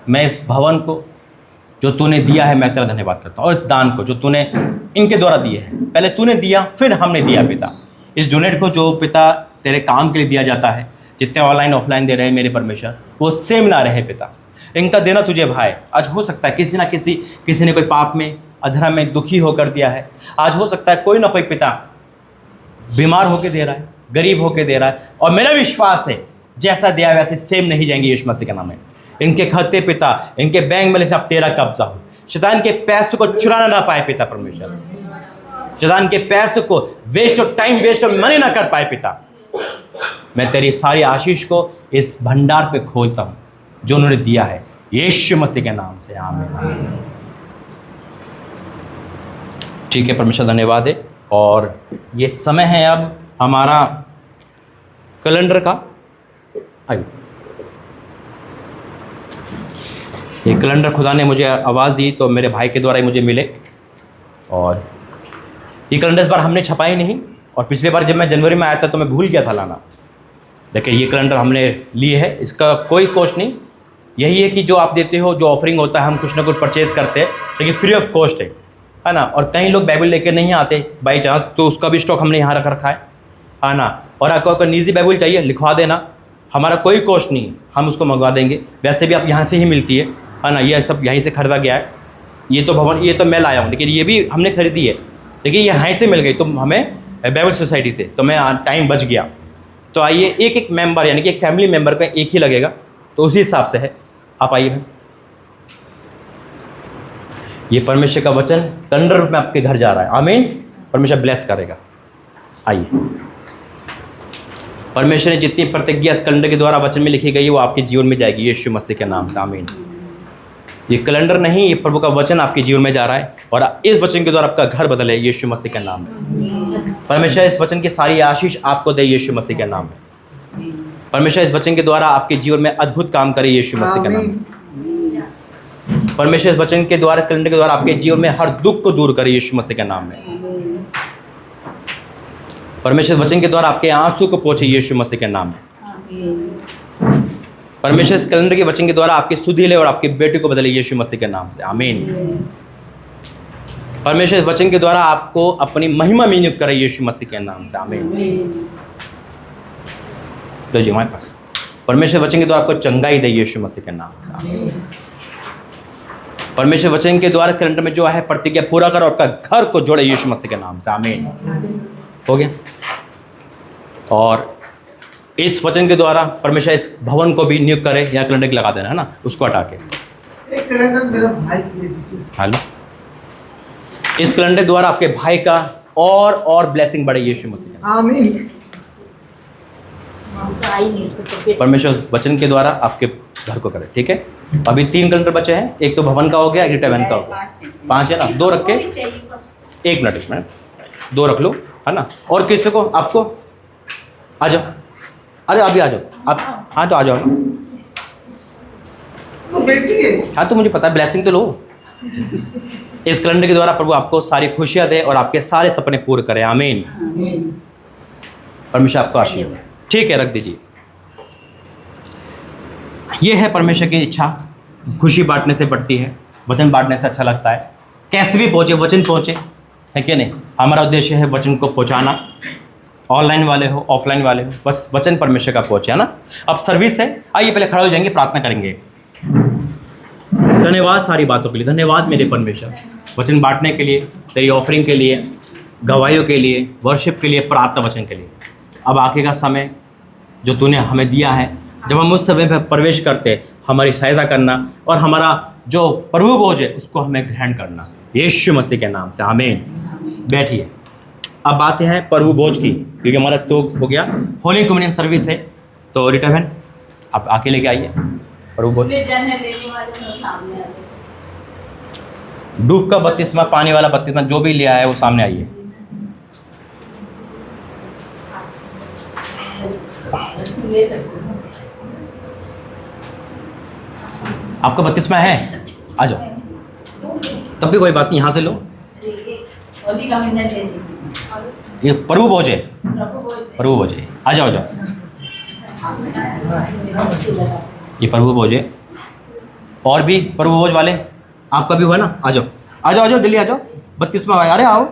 मैं इस भवन को जो तूने दिया है मैं तेरा धन्यवाद करता हूँ, और इस दान को जो तूने इनके द्वारा दिए हैं, पहले तूने दिया फिर हमने दिया पिता। इस डोनेट को जो पिता तेरे काम के लिए दिया जाता है, जितने ऑनलाइन ऑफलाइन दे रहे हैं मेरे परमेश्वर, वो सेम ना रहे पिता। इनका देना तुझे भाई, आज हो सकता है किसी ना किसी ने कोई पाप में अधर्म में दुखी होकर दिया है। आज हो सकता है कोई ना कोई पिता बीमार होकर दे रहा है, गरीब होकर दे रहा है, और मेरा विश्वास है जैसा दिया वैसे सेम नहीं जाएंगे यीशु मसीह के नाम में। इनके खाते पिता, इनके बैंक में से अब तेरा कब्जा हो, शैतान के पैसों को चुराना ना पाए पिता परमेश्वर, शैतान के पैसों को वेस्ट और टाइम वेस्ट और मनी ना कर पाए पिता। मैं तेरी सारी आशीष को इस भंडार पे खोलता हूँ जो उन्होंने दिया है, यीशु मसीह के नाम से, आमीन। ठीक है, परमेश्वर धन्यवाद है। और ये समय है अब हमारा कैलेंडर का। आइए, ये कैलेंडर खुदा ने मुझे आवाज़ दी तो मेरे भाई के द्वारा ही मुझे मिले, और ये कैलेंडर इस बार हमने छपाई नहीं, और पिछले बार जब मैं जनवरी में आया था तो मैं भूल गया था लाना। देखिए, ये कैलेंडर हमने लिए है, इसका कोई कॉस्ट नहीं। यही है कि जो आप देते हो, जो ऑफरिंग होता है, हम कुछ ना कुछ परचेज़ करते हैं, लेकिन फ्री ऑफ कॉस्ट है ना। और कई लोग बाइबल लेकर नहीं आते बाई चांस, तो उसका भी स्टॉक हमने यहाँ रख रखा है ना। और आपको अगर निजी बाइबल चाहिए लिखवा देना, हमारा कोई कॉस्ट नहीं है, हम उसको मंगवा देंगे। वैसे भी आप यहाँ से ही मिलती है ना, ये सब यहीं से खरीदा गया है। ये तो भवन, ये तो मैं लाया हूँ, लेकिन ये भी हमने खरीदी है, लेकिन ये यहाँ से मिल गई तो हमें बाइबल सोसाइटी से, तो मैं टाइम बच गया। तो आइए, एक एक मेंबर यानी कि एक फैमिली मेंबर का एक ही लगेगा, तो उसी हिसाब से है। आप आइए, ये परमेश्वर का वचन कैलेंडर रूप में आपके घर जा रहा है, आमीन। परमेश्वर ब्लेस करेगा। आइए, परमेश्वर ने जितनी प्रतिज्ञा इस कैलेंडर के द्वारा वचन में लिखी गई है वो आपके जीवन में जाएगी यीशु मसीह के नाम से, आमीन। ये कैलेंडर नहीं, ये प्रभु का वचन आपके जीवन में जा रहा है, और इस वचन के द्वारा आपका घर बदले यीशु मसीह के नाम में। परमेश्वर इस वचन की सारी आशीष आपको दे यीशु मसीह के नाम में। परमेश्वर इस वचन के द्वारा आपके जीवन में अद्भुत काम करे यीशु मसीह के नाम में। परमेश्वर इस वचन के द्वारा, कैलेंडर के द्वारा आपके जीवन में हर दुख को दूर करे यीशु मसीह के नाम में। परमेश्वर इस वचन के द्वारा आपके आंसू को पोंछे यीशु मसीह के नाम में। परमेश्वर इस कैलेंडर के वचन के द्वारा आपके सुधीले और आपके बेटे को बदले यीशु मसीह के नाम से, आमीन। परमेश्वर इस वचन के द्वारा आपको अपनी महिमा में नियुक्त करे यीशु मसीह के नाम से, आमीन। लो जी, हमारे पास परमेश्वर वचन के द्वारा आपको चंगाई दे यीशु मसीह के नाम से, आमीन। परमेश्वर वचन के द्वारा कैलेंडर में जो है प्रतिज्ञा पूरा कर और आपका घर को जोड़े यीशु मसीह के नाम से, आमीन। हो गया। और इस वचन के द्वारा परमेश्वर इस भवन को भी नियुक्त करे, या कैलेंडर की लगा देना है ना, उसको हटा के एक कैलेंडर मेरा भाई के लिए दीजिए। हेलो, इस कैलेंडर द्वारा आपके भाई का और ब्लेसिंग बढ़े यीशु मसीह के आमीन। नाम। परमेश्वर वचन के द्वारा आपके घर को करे, ठीक है। अभी 3 कैलेंडर बचे हैं, एक तो भवन का हो गया, एक रिटायरमेंट का हो गया, 5 है ना। 2 रख के, 1 मिनट 2 रख लो, है ना। और किसी को, आपको आ जाओ, अरे अभी आ जाओ आप, हाँ तो आ जाओ। तो बेटी है। हाँ तो मुझे पता है, ब्लेसिंग तो लो। इस कैलेंडर के द्वारा प्रभु आपको सारी खुशियां दे और आपके सारे सपने पूरे करे, आमीन। परमेश्वर आपको आशीर्वाद दे। ठीक है, रख दीजिए। ये है परमेश्वर की इच्छा। खुशी बांटने से बढ़ती है, वचन बांटने से अच्छा लगता है। कैसे भी पहुँचे, वचन पहुँचे, है कि नहीं। हमारा उद्देश्य है वचन को पहुँचाना, ऑनलाइन वाले हो, ऑफलाइन वाले हो, बस वचन परमेश्वर का पहुँचे, है ना। अब सर्विस है, आइए पहले खड़े हो जाएंगे, प्रार्थना करेंगे। धन्यवाद सारी बातों के लिए, धन्यवाद मेरे परमेश्वर, वचन बांटने के लिए, तेरी ऑफरिंग के लिए, गवाहियों के लिए, वर्शिप के लिए, प्रार्थना वचन के लिए। अब आगे का समय जो तूने हमें दिया है, जब हम उस समय पर प्रवेश करते, हमारी सहायता करना और हमारा जो प्रभु भोज है उसको हमें ग्रहण करना, यीशु मसीह के नाम से, आमीन। बैठिए। अब बात है प्रभु भोज की, क्योंकि हमारा तो हो गया होली कम्युनियन सर्विस है। तो रीटा बहन आप आके लेके आइए प्रभु भोज। डूब का 32वां, पानी वाला 32वां, जो भी ले आया है वो सामने आइए। आपका 32वां है, आ जाओ। तब भी कोई बात नहीं, यहाँ से लो। ये प्रभु भोज है, प्रभु भोज है, आ जाओ, आ जाओ। ये प्रभु भोज है। और भी प्रभु भोज वाले, आपका भी हुआ ना, आ जाओ, आ जाओ, आ जाओ, दिल्ली आ जाओ। 32वां, अरे आओ,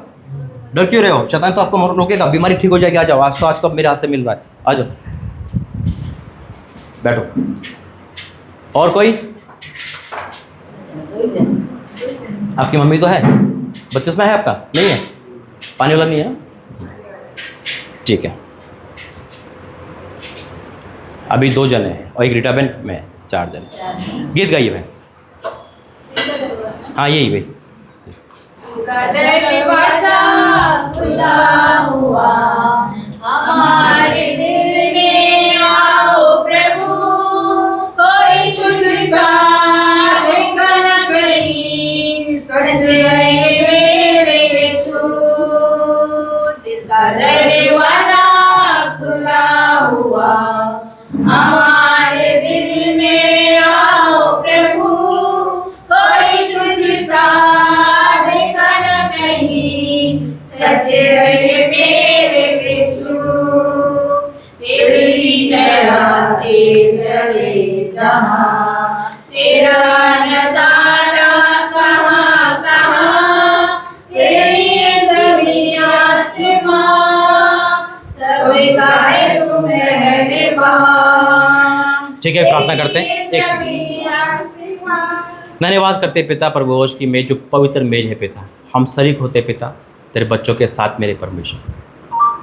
डर क्यों रहे हो, शैतान तो आपको रोकेगा, बीमारी ठीक हो जाएगी, आ जाओ। आज तो मेरे हाथ से मिल रहा है, आ जाओ, बैठो। और कोई, आपकी मम्मी तो है, 32वां है आपका, नहीं है, पानी वाला नहीं है ना, ठीक है। अभी 2 जने हैं और एक रिटायरमेंट में है, 4 जने। गीत गाइए बहन। हाँ यही भाई। हमारे दिल में आओ प्रभु, कोई तुझसा देखा न कहीं, सच है मेरे यीशु। दिल का दरवाजा खुला हुआ, हमारे दिल में आओ प्रभु, कोई तुझसा देखा न कहीं, सच है मेरे यीशु। तेरी दया से चले जहाँ, तेरा नजारा कहाँ कहाँ, तेरी ज़मीं आसमां, सबका है तू मेहरबान। ठीक है, प्रार्थना करते हैं। धन्यवाद करते पिता प्रभु भोज की मेज, जो पवित्र मेज है पिता, हम शरीक होते पिता तेरे बच्चों के साथ मेरे परमेश्वर।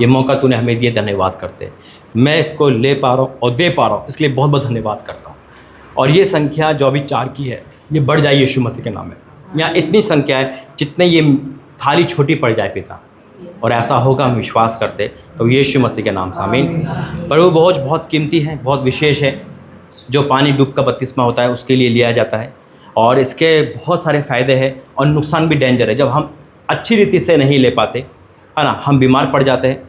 ये मौका तूने हमें दिया, धन्यवाद करते। मैं इसको ले पा रहा हूँ और दे पा रहा हूँ, इसके लिए बहुत बहुत धन्यवाद करता हूँ। और ये संख्या जो अभी 4 की है, ये बढ़ जाए यीशु मसीह के नाम में। यहाँ इतनी संख्या है जितने ये थाली छोटी पड़ जाए पिता, और ऐसा होगा हम विश्वास करते, तो यीशु मसीह के नाम से, आमीन। प्रभु भोज बहुत कीमती है, बहुत विशेष है। जो पानी डूब का 32वां होता है उसके लिए लिया जाता है, और इसके बहुत सारे फ़ायदे हैं और नुकसान भी डेंजर है। जब हम अच्छी रीति से नहीं ले पाते, है ना, हम बीमार पड़ जाते हैं,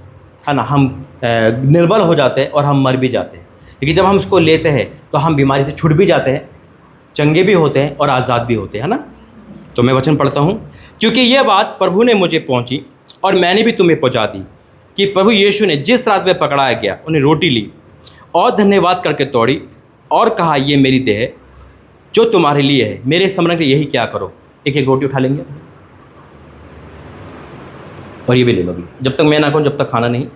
है ना, हम निर्बल हो जाते हैं और हम मर भी जाते हैं। लेकिन जब हम इसको लेते हैं तो हम बीमारी से छूट भी जाते हैं, चंगे भी होते हैं और आज़ाद भी होते हैं, है ना। तो मैं वचन पढ़ता हूँ, क्योंकि यह बात प्रभु ने मुझे पहुँची और मैंने भी तुम्हें पहुँचा दी कि प्रभु यीशु ने जिस रात में पकड़ाया गया, उन्हें रोटी ली और धन्यवाद करके तोड़ी और कहा, ये मेरी देह है जो तुम्हारे लिए है, मेरे स्मरण के यही क्या करो। एक एक रोटी उठा लेंगे और ये भी ले लो भी, जब तक मैं ना कहूँ जब तक खाना नहीं।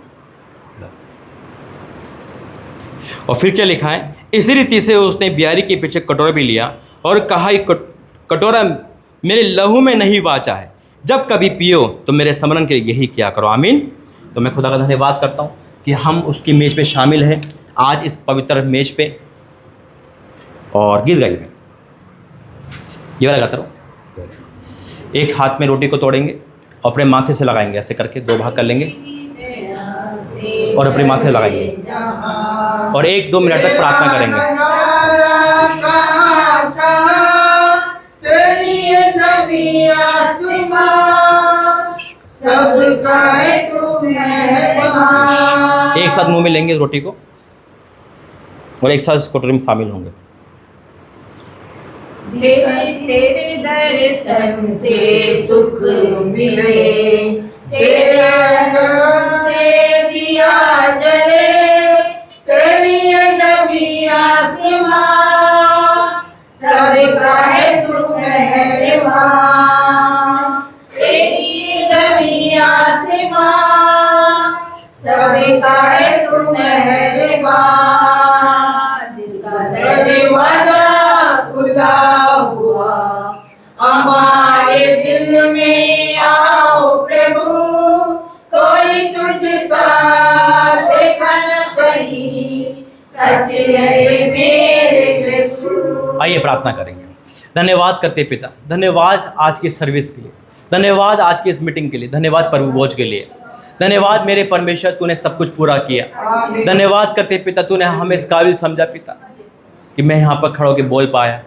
और फिर क्या लिखा है, इसी रीति से उसने बियारी के पीछे कटोरा भी लिया और कहा, ये कटोरा मेरे लहू में नहीं वाचा है, जब कभी पियो तो मेरे स्मरण के लिए यही क्या करो, आमीन। तो मैं खुदा का धन्यवाद करता हूँ कि हम उसकी मेज पे शामिल हैं आज, इस पवित्र मेज पे। और गीत गाइए, ये वाला गाता रहो। एक हाथ में रोटी को तोड़ेंगे और अपने माथे से लगाएंगे, ऐसे करके 2 भाग कर लेंगे और अपने माथे लगाएंगे और 1-2 मिनट तक प्रार्थना करेंगे। एक साथ मुंह में लेंगे रोटी को और एक साथ इस कटोरी में शामिल होंगे। तेरे दर्शन से सुख मिले, तेरे दर्शन से दिया जले, तेरी जमी आसमां सबका है तू मेहरबान, तेरी जमी आसमां सबका है तू मेहरबान, जिसका दरवाजा खुला हुआ हमारे दिल में आओ प्रभु, कोई तुझसा देखा न कहीं, सच है मेरे यीशु। आइए प्रार्थना करेंगे। धन्यवाद करते पिता, धन्यवाद आज की सर्विस के लिए, धन्यवाद आज की इस मीटिंग के लिए, धन्यवाद प्रभु भोज के लिए, धन्यवाद मेरे परमेश्वर तूने सब कुछ पूरा किया। धन्यवाद करते पिता, तूने हमें इस काबिल समझा पिता कि मैं यहाँ पर खड़ा होकर बोल पाया,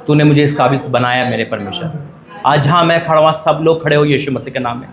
तूने मुझे इस काबिल बनाया मेरे परमेश्वर। आज जहाँ मैं खड़ा हुआ सब लोग खड़े हो यीशु मसीह के नाम में।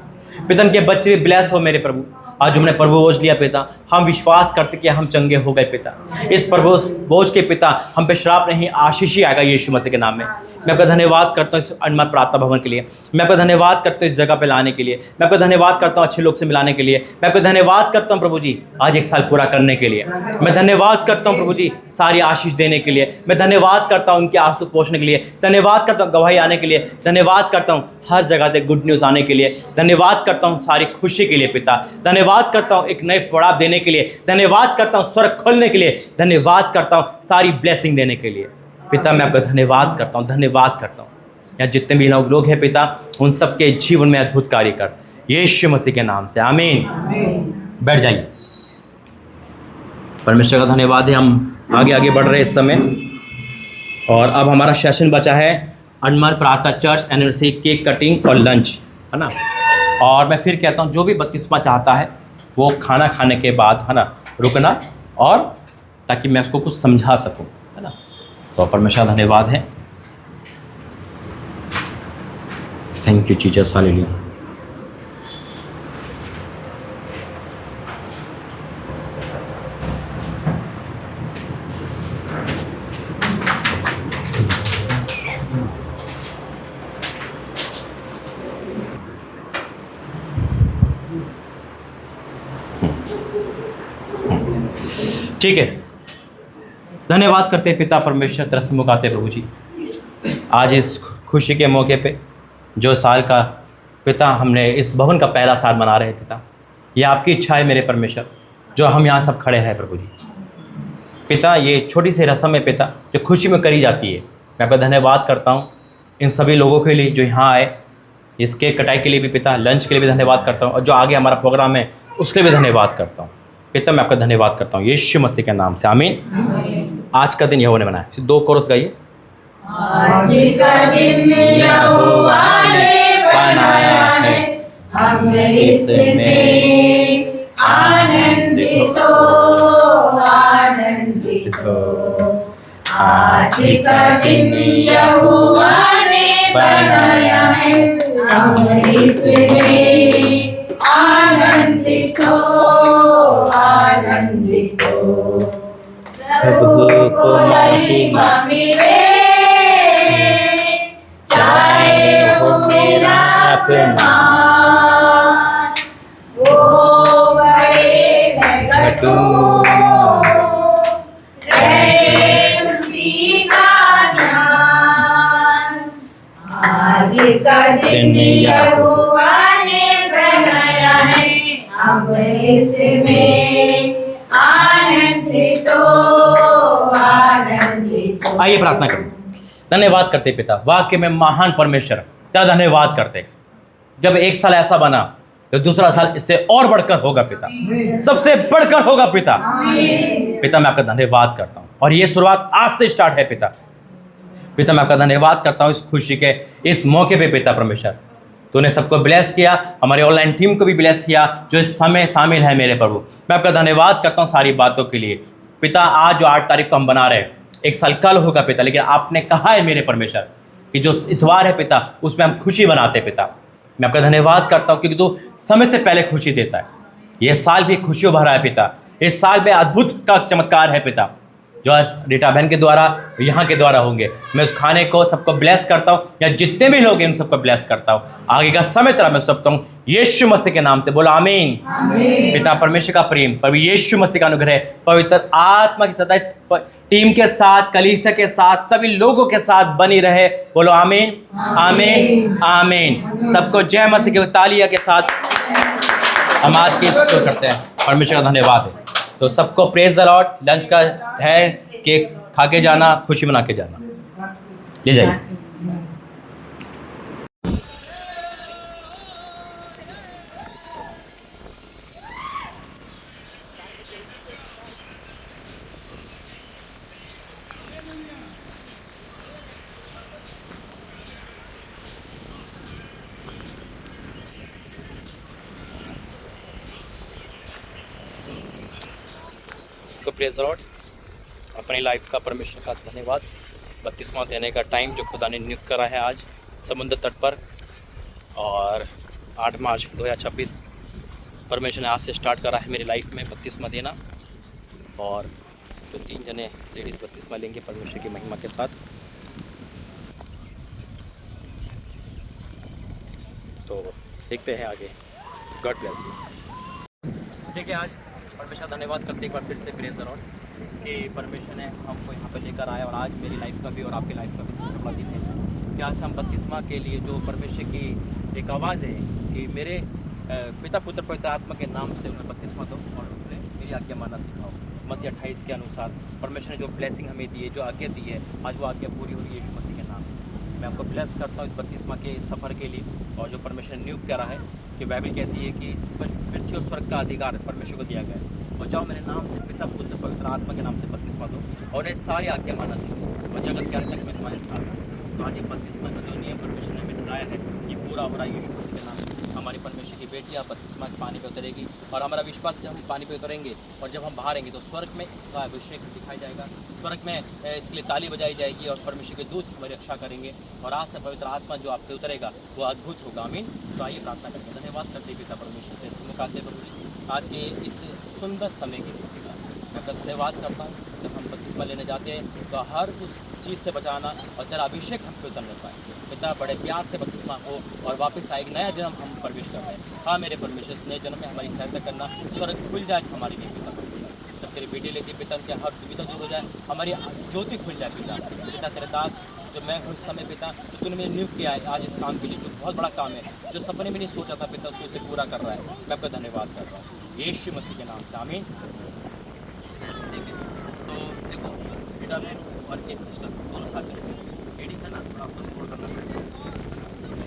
पिता के बच्चे भी ब्लेस हो मेरे प्रभु। आज हमने प्रभु बोझ लिया पिता, हम विश्वास करते कि हम चंगे हो गए पिता। इस प्रभु बोझ के पिता हम पे श्राप नहीं, आशीष ही आएगा यीशु मसीह के नाम में। मैं आपका धन्यवाद करता हूँ इस अनमोल प्रार्थना भवन के लिए, मैं आपका धन्यवाद करता हूँ इस जगह पे लाने के लिए, मैं आपका धन्यवाद करता हूँ अच्छे लोग से मिलाने के लिए, मैं आपका धन्यवाद करता हूँ प्रभु जी आज 1 साल पूरा करने के लिए। मैं धन्यवाद करता हूँ प्रभु जी सारी आशीष देने के लिए, मैं धन्यवाद करता हूँ उनके आंसू पोंछने के लिए, धन्यवाद करता हूँ गवाही आने के लिए, धन्यवाद करता हूँ हर जगह से गुड न्यूज़ आने के लिए, धन्यवाद करता हूँ सारी खुशी के लिए पिता, धन्यवाद करता हूँ एक नए पड़ाव देने के लिए, धन्यवाद करता हूँ स्वर्ग खोलने के लिए, धन्यवाद करता हूँ सारी ब्लेसिंग देने के लिए पिता। मैं आपका धन्यवाद करता हूँ, धन्यवाद करता हूँ। यहाँ जितने भी लोग हैं पिता, उन सबके जीवन में अद्भुत कार्य कर यीशु मसीह के नाम से, आमीन। बैठ जाइए। परमेश्वर का धन्यवाद है, हम आगे आगे बढ़ रहे हैं इस समय। और अब हमारा सेशन बचा है अनमोल प्रार्थना चर्च एनिवर्सरी केक कटिंग और लंच, है ना। और मैं फिर कहता हूँ जो भी बपतिस्मा चाहता है वो खाना खाने के बाद, है ना, रुकना, और ताकि मैं उसको कुछ समझा सकूँ, है ना। तो परमेश्वर धन्यवाद है। Thank you Jesus, hallelujah. ठीक है, धन्यवाद करते पिता परमेश्वर, तरफ से मुकाते प्रभु जी आज इस खुशी के मौके पे जो साल का पिता हमने इस भवन का पहला साल मना रहे हैं पिता। ये आपकी इच्छा है मेरे परमेश्वर, जो हम यहाँ सब खड़े हैं प्रभु जी पिता। ये छोटी सी रस्म है पिता जो खुशी में करी जाती है। मैं आपका धन्यवाद करता हूँ इन सभी लोगों के लिए जो यहाँ आए, इस केक कटाई के लिए भी पिता, लंच के लिए भी धन्यवाद करता हूँ, और जो आगे हमारा प्रोग्राम है उसके लिए भी धन्यवाद करता हूँ पिता। मैं आपका धन्यवाद करता हूँ यीशु मसीह के नाम से, आमीन। आज का दिन यहोवा ने बनाया। 2 कोरस गाइए। आज का दिन यहोवा ने बनाया है, हम इसमें आनंदित हो, आनंदित हो। आज का दिन यहोवा ने बनाया है, हम इसमें आनंदित हो, आनंदित हो। प्रभु को महिमा मिले, चाहे हो मेरा अपमान, वो बड़े मैं घटूं, रहे उसी का ध्यान। आज का दिन यहोवा ने बनाया है, हम इसमें आनंदित हो, आनंदित हो। आइए प्रार्थना करें। धन्यवाद करते पिता, वाक्य में महान परमेश्वर तेरा धन्यवाद करते। जब 1 साल ऐसा बना तो दूसरा साल इससे और बढ़कर होगा पिता, सबसे बढ़कर होगा पिता। पिता मैं आपका धन्यवाद करता हूँ, और ये शुरुआत आज से स्टार्ट है पिता। पिता मैं आपका धन्यवाद करता हूँ इस खुशी के इस मौके पे पिता परमेश्वर, तूने सबको ब्लेस किया, हमारे ऑनलाइन टीम को भी ब्लेस किया जो इस समय शामिल है मेरे प्रभु। मैं आपका धन्यवाद करता हूँ सारी बातों के लिए। पिता, आज जो 8 तारीख को हम बना रहे हैं, 1 साल कल होगा पिता, लेकिन आपने कहा है मेरे परमेश्वर कि जो इतवार है पिता, उसमें हम खुशी मनाते हैं पिता। मैं आपका धन्यवाद करता हूँ क्योंकि तू समय से पहले खुशी देता है। यह साल भी खुशियों भरा है पिता। इस साल में अद्भुत का चमत्कार है पिता, जो रीटा बहन के द्वारा, यहाँ के द्वारा होंगे। मैं उस खाने को सबको ब्लेस करता हूँ, या जितने भी लोग हैं उन सबको ब्लेस करता हूँ। आगे का समय तेरा मैं सौंपता हूँ यीशु मसीह के नाम से, बोलो आमीन। पिता परमेश्वर का प्रेम, प्रभु यीशु मसीह का अनुग्रह, पवित्र आत्मा की सदा इस टीम के साथ, कलीसिया के साथ, सभी लोगों के साथ बनी रहे। बोलो आमीन, आमीन, आमीन। सबको जय मसीह के तालिया के साथ हम आज की इसको करते हैं। परमेश्वर का धन्यवाद है। तो सबको प्रेज द लॉर्ड। लंच का है, केक खा के जाना, खुशी मना के जाना। ले जाइए। तो प्रेज द लॉर्ड। अपनी लाइफ का परमेश्वर का धन्यवाद। बपतिस्मा देने का टाइम जो खुदा ने नियुक्त करा है आज समुद्र तट पर, और 8 मार्च 2026 परमेश्वर ने आज से स्टार्ट करा है मेरी लाइफ में बपतिस्मा देना। और जो 3 जने लेडीज़ बपतिस्मा लेंगे परमेश्वर की महिमा के साथ। तो देखते हैं आगे। God bless you. ठीक है, आज परमेश्वर धन्यवाद करते एक बार फिर से प्रेज द लॉर्ड कि परमेश्वर ने हमको यहाँ पे लेकर आया, और आज मेरी लाइफ का भी और आपकी लाइफ का भी सबसे बड़ा दिन है कि आज हम बपतिस्मा के लिए जो परमेश्वर की एक आवाज़ है कि मेरे पिता पुत्र पवित्र आत्मा के नाम से उन्हें बपतिस्मा दो और उन्हें मेरी आज्ञा मानना सिखाओ। मत्ती 28 के अनुसार परमेश्वर ने जो ब्लेसिंग हमें दी है, जो आज्ञा दी है, आज वो आज्ञा पूरी हो रही है यीशु मसीह के नाम। मैं आपको ब्लेस करता हूँ इस बपतिस्मा के इस सफ़र के लिए, और जो परमेश्वर ने नियुक्त करा है कि बाइबल कहती है कि पृथ्वी और स्वर्ग का अधिकार परमेश्वर को दिया गया है। और जाओ मेरे नाम से पिता पुत्र पवित्र आत्मा के नाम से बपतिस्मा दो और ये सारी आज्ञा मानना सीखो, और जगत के अंत तक मैं तुम्हारे साथ हूँ। तो आज ये बपतिस्मा का जो नियम परमेश्वर ने हमें दिलाया है ये पूरा हो रहा है यीशु मसीह के नाम। हमारी परमेश्वर की बेटियाँ बपतिस्मा इस पानी पे उतरेगी, और हमारा विश्वास जब हम पानी पे उतरेंगे और जब हम बाहर आएंगे तो स्वर्ग में इसका अभिषेक दिखाया जाएगा, स्वर्ग में इसके लिए ताली बजाई जाएगी, और परमेश्वर के दूत हमारी रक्षा करेंगे, और आज से पवित्र आत्मा जो आप पे उतरेगा वो अद्भुत होगा। आमीन। तो आइए प्रार्थना करते, धन्यवाद करते पिता परमेश्वर से मुकाते प्रभु जी आज के इस सुंदर समय के लिए। मैं आपका धन्यवाद करता हूँ। जब हम बपतिस्मा लेने जाते हैं तो हर उस चीज़ से बचाना, और तेरा अभिषेक हम पे उतरने पाए पिता, बड़े प्यार से बपतिस्मा हो और वापस आए एक नया जन्म हम प्रवेश कर रहे हैं। हाँ मेरे परमेश्वर, इस नए जन्म में हमारी सहायता करना, स्वर्ग खुल जाए हमारे लिए पिता। जब तेरी बेटी लेती पिता, उनके हर दुविधा दूर हो जाए, हमारी ज्योति खुल जाए पिता। पिता तेरे दास जो मैं हूँ इस समय पिता, तो तूने मुझे नियुक्त किया है आज इस काम के लिए, जो बहुत बड़ा काम है, जो सपने में नहीं सोचा था पिता, तू इसे पूरा कर रहा है। मैं आपका धन्यवाद कर रहा हूँ यीशु मसीह के नाम से, आमीन। ठीक है, तो देखो बेटा बहन और एक सिस्टर दोनों साथ चले गए। लेडीज़ है ना, थोड़ा आपको सपोर्ट करना पड़ेगा।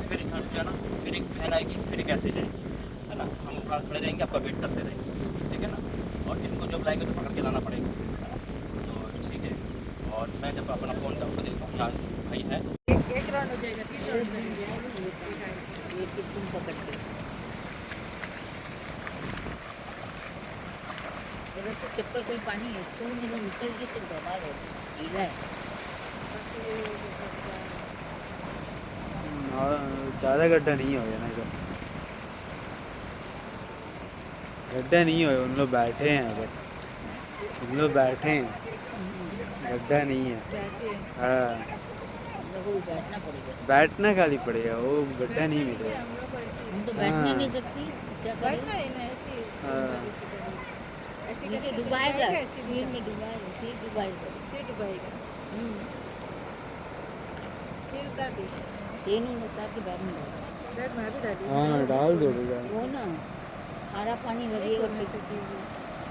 फिर एक हट जाना, फिर एक बहन आएगी, फिर एक ऐसे जाएगी, है ना। हम थोड़ा खड़े रहेंगे, आपका वेट करते रहेंगे, ठीक है ना। और इनको जब लाएंगे तो पकड़ के लाना पड़ेगा, तो ठीक है। और मैं जब अपना फ़ोन आपको देखता हूँ, यहाँ भाई है अगर तो चप्पल कोई पानी है तो मेरे निकल के तो बर्बाद हो गीला है। ज़्यादा गड्ढा नहीं हो ना इधर, गड्ढा नहीं हो, उन लोग बैठे हैं बस, उन लोग बैठे हैं, गड्ढा नहीं है। हाँ बैठना पड़ेगा, बैठना खाली पड़ेगा, वो गड्ढा नहीं मिलेगा। हम तो बैठने नहीं सकती, क्या करें। नीचे डुबाएगा, सीट में डुबाएगा, सीट डुबाएगा, चेन होता कि बैग में डाल। हाँ डाल दो बेटा, वो ना खारा पानी लगेगा,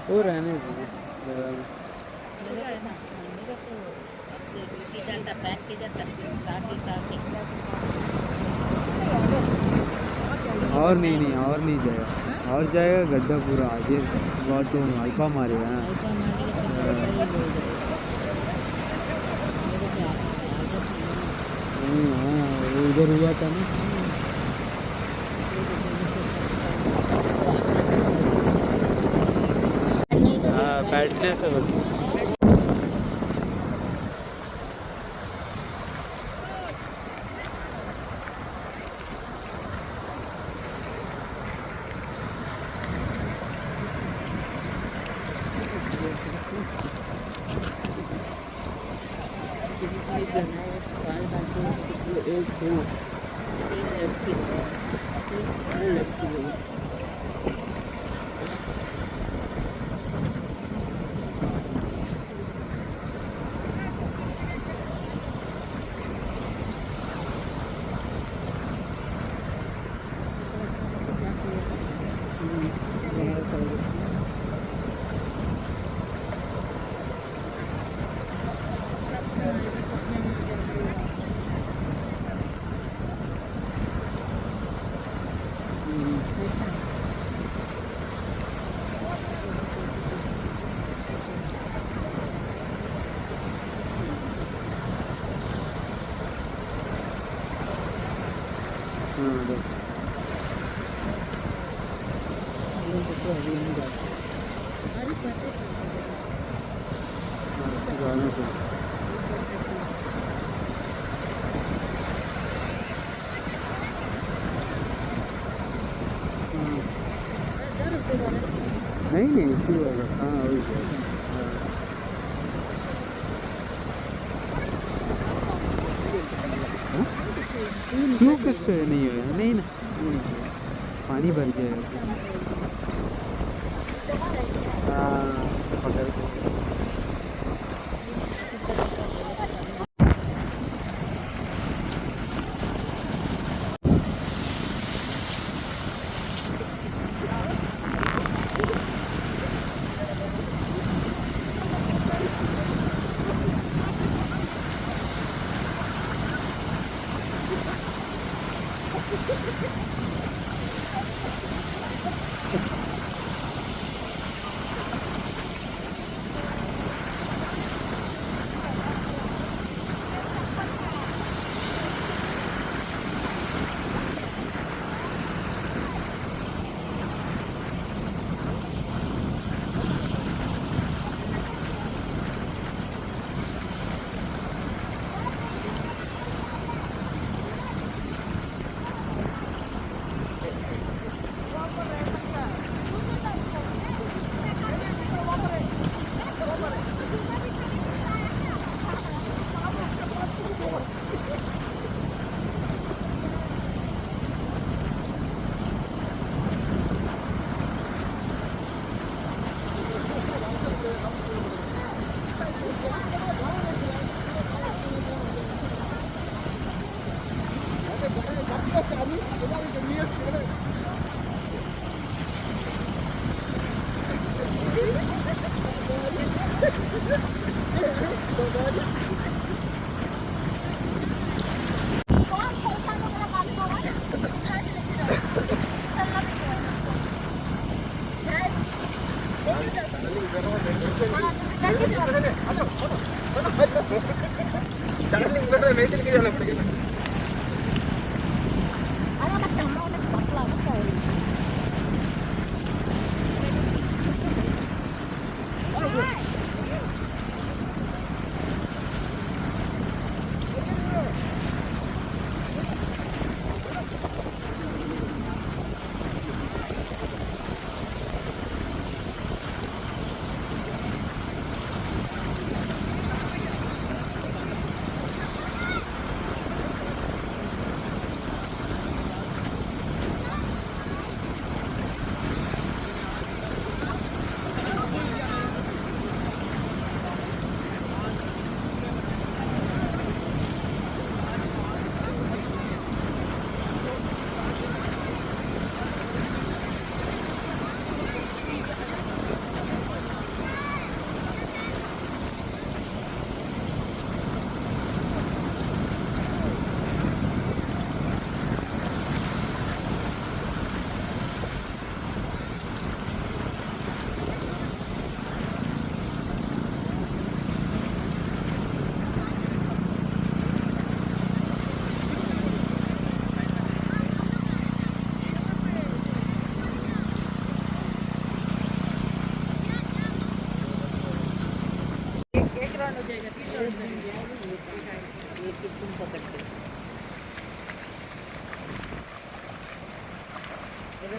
वो रहने दो। जाता पैक के जाता तारते और नहीं और नहीं जाएगा, और जाएगा गड्ढा पूरा आगे, बहुत तो अल्फा मारेगा। हाँ उधर हुआ था ना। बढ़ने से बच। बस गाना से नहीं क्यों होगा हाँ वही क्यों किससे नहीं होगा नहीं ना पानी भर जाएगा हाँ पकड़ के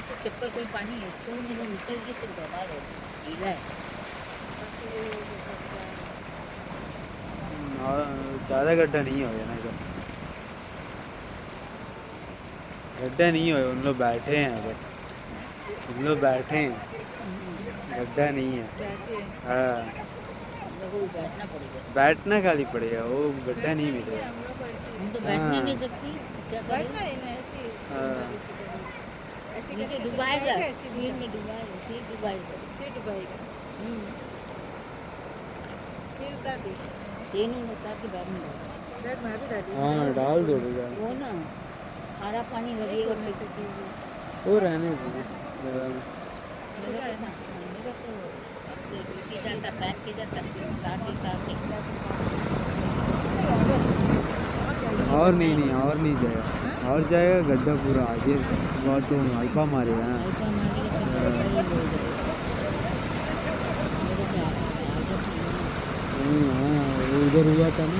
तो चप्पल कोई पानी है तो मैंने निकल के तो बर्बाद हो गया है। और ज़्यादा गड्ढा नहीं हो गया ना इधर, गड्ढा नहीं हो, उन लोग बैठे हैं बस, उन लोग बैठे हैं, गड्ढा नहीं है। हाँ, लोगों को बैठना पड़ेगा। बैठना खाली पड़ेगा, वो गड्ढा नहीं मिलेगा। हम तो बैठने नहीं सकती, क्या बैठना है ना ऐसे हाँ, नीचे डुबाएगा, सीट में डुबाएगा, सीट डुबाएगा, चेन उतार के बैग में डाल। हाँ डाल दो भैया, वो ना खारा पानी लगेगा वो रहने दो जगह में। मेरा तो सीधा था पैक के जाता तारते और नहीं और नहीं जाएगा, और जाएगा गड्ढा पूरा आगे बहुत तो अल्फा मारेगा ना। हाँ वो उधर हुआ था ना।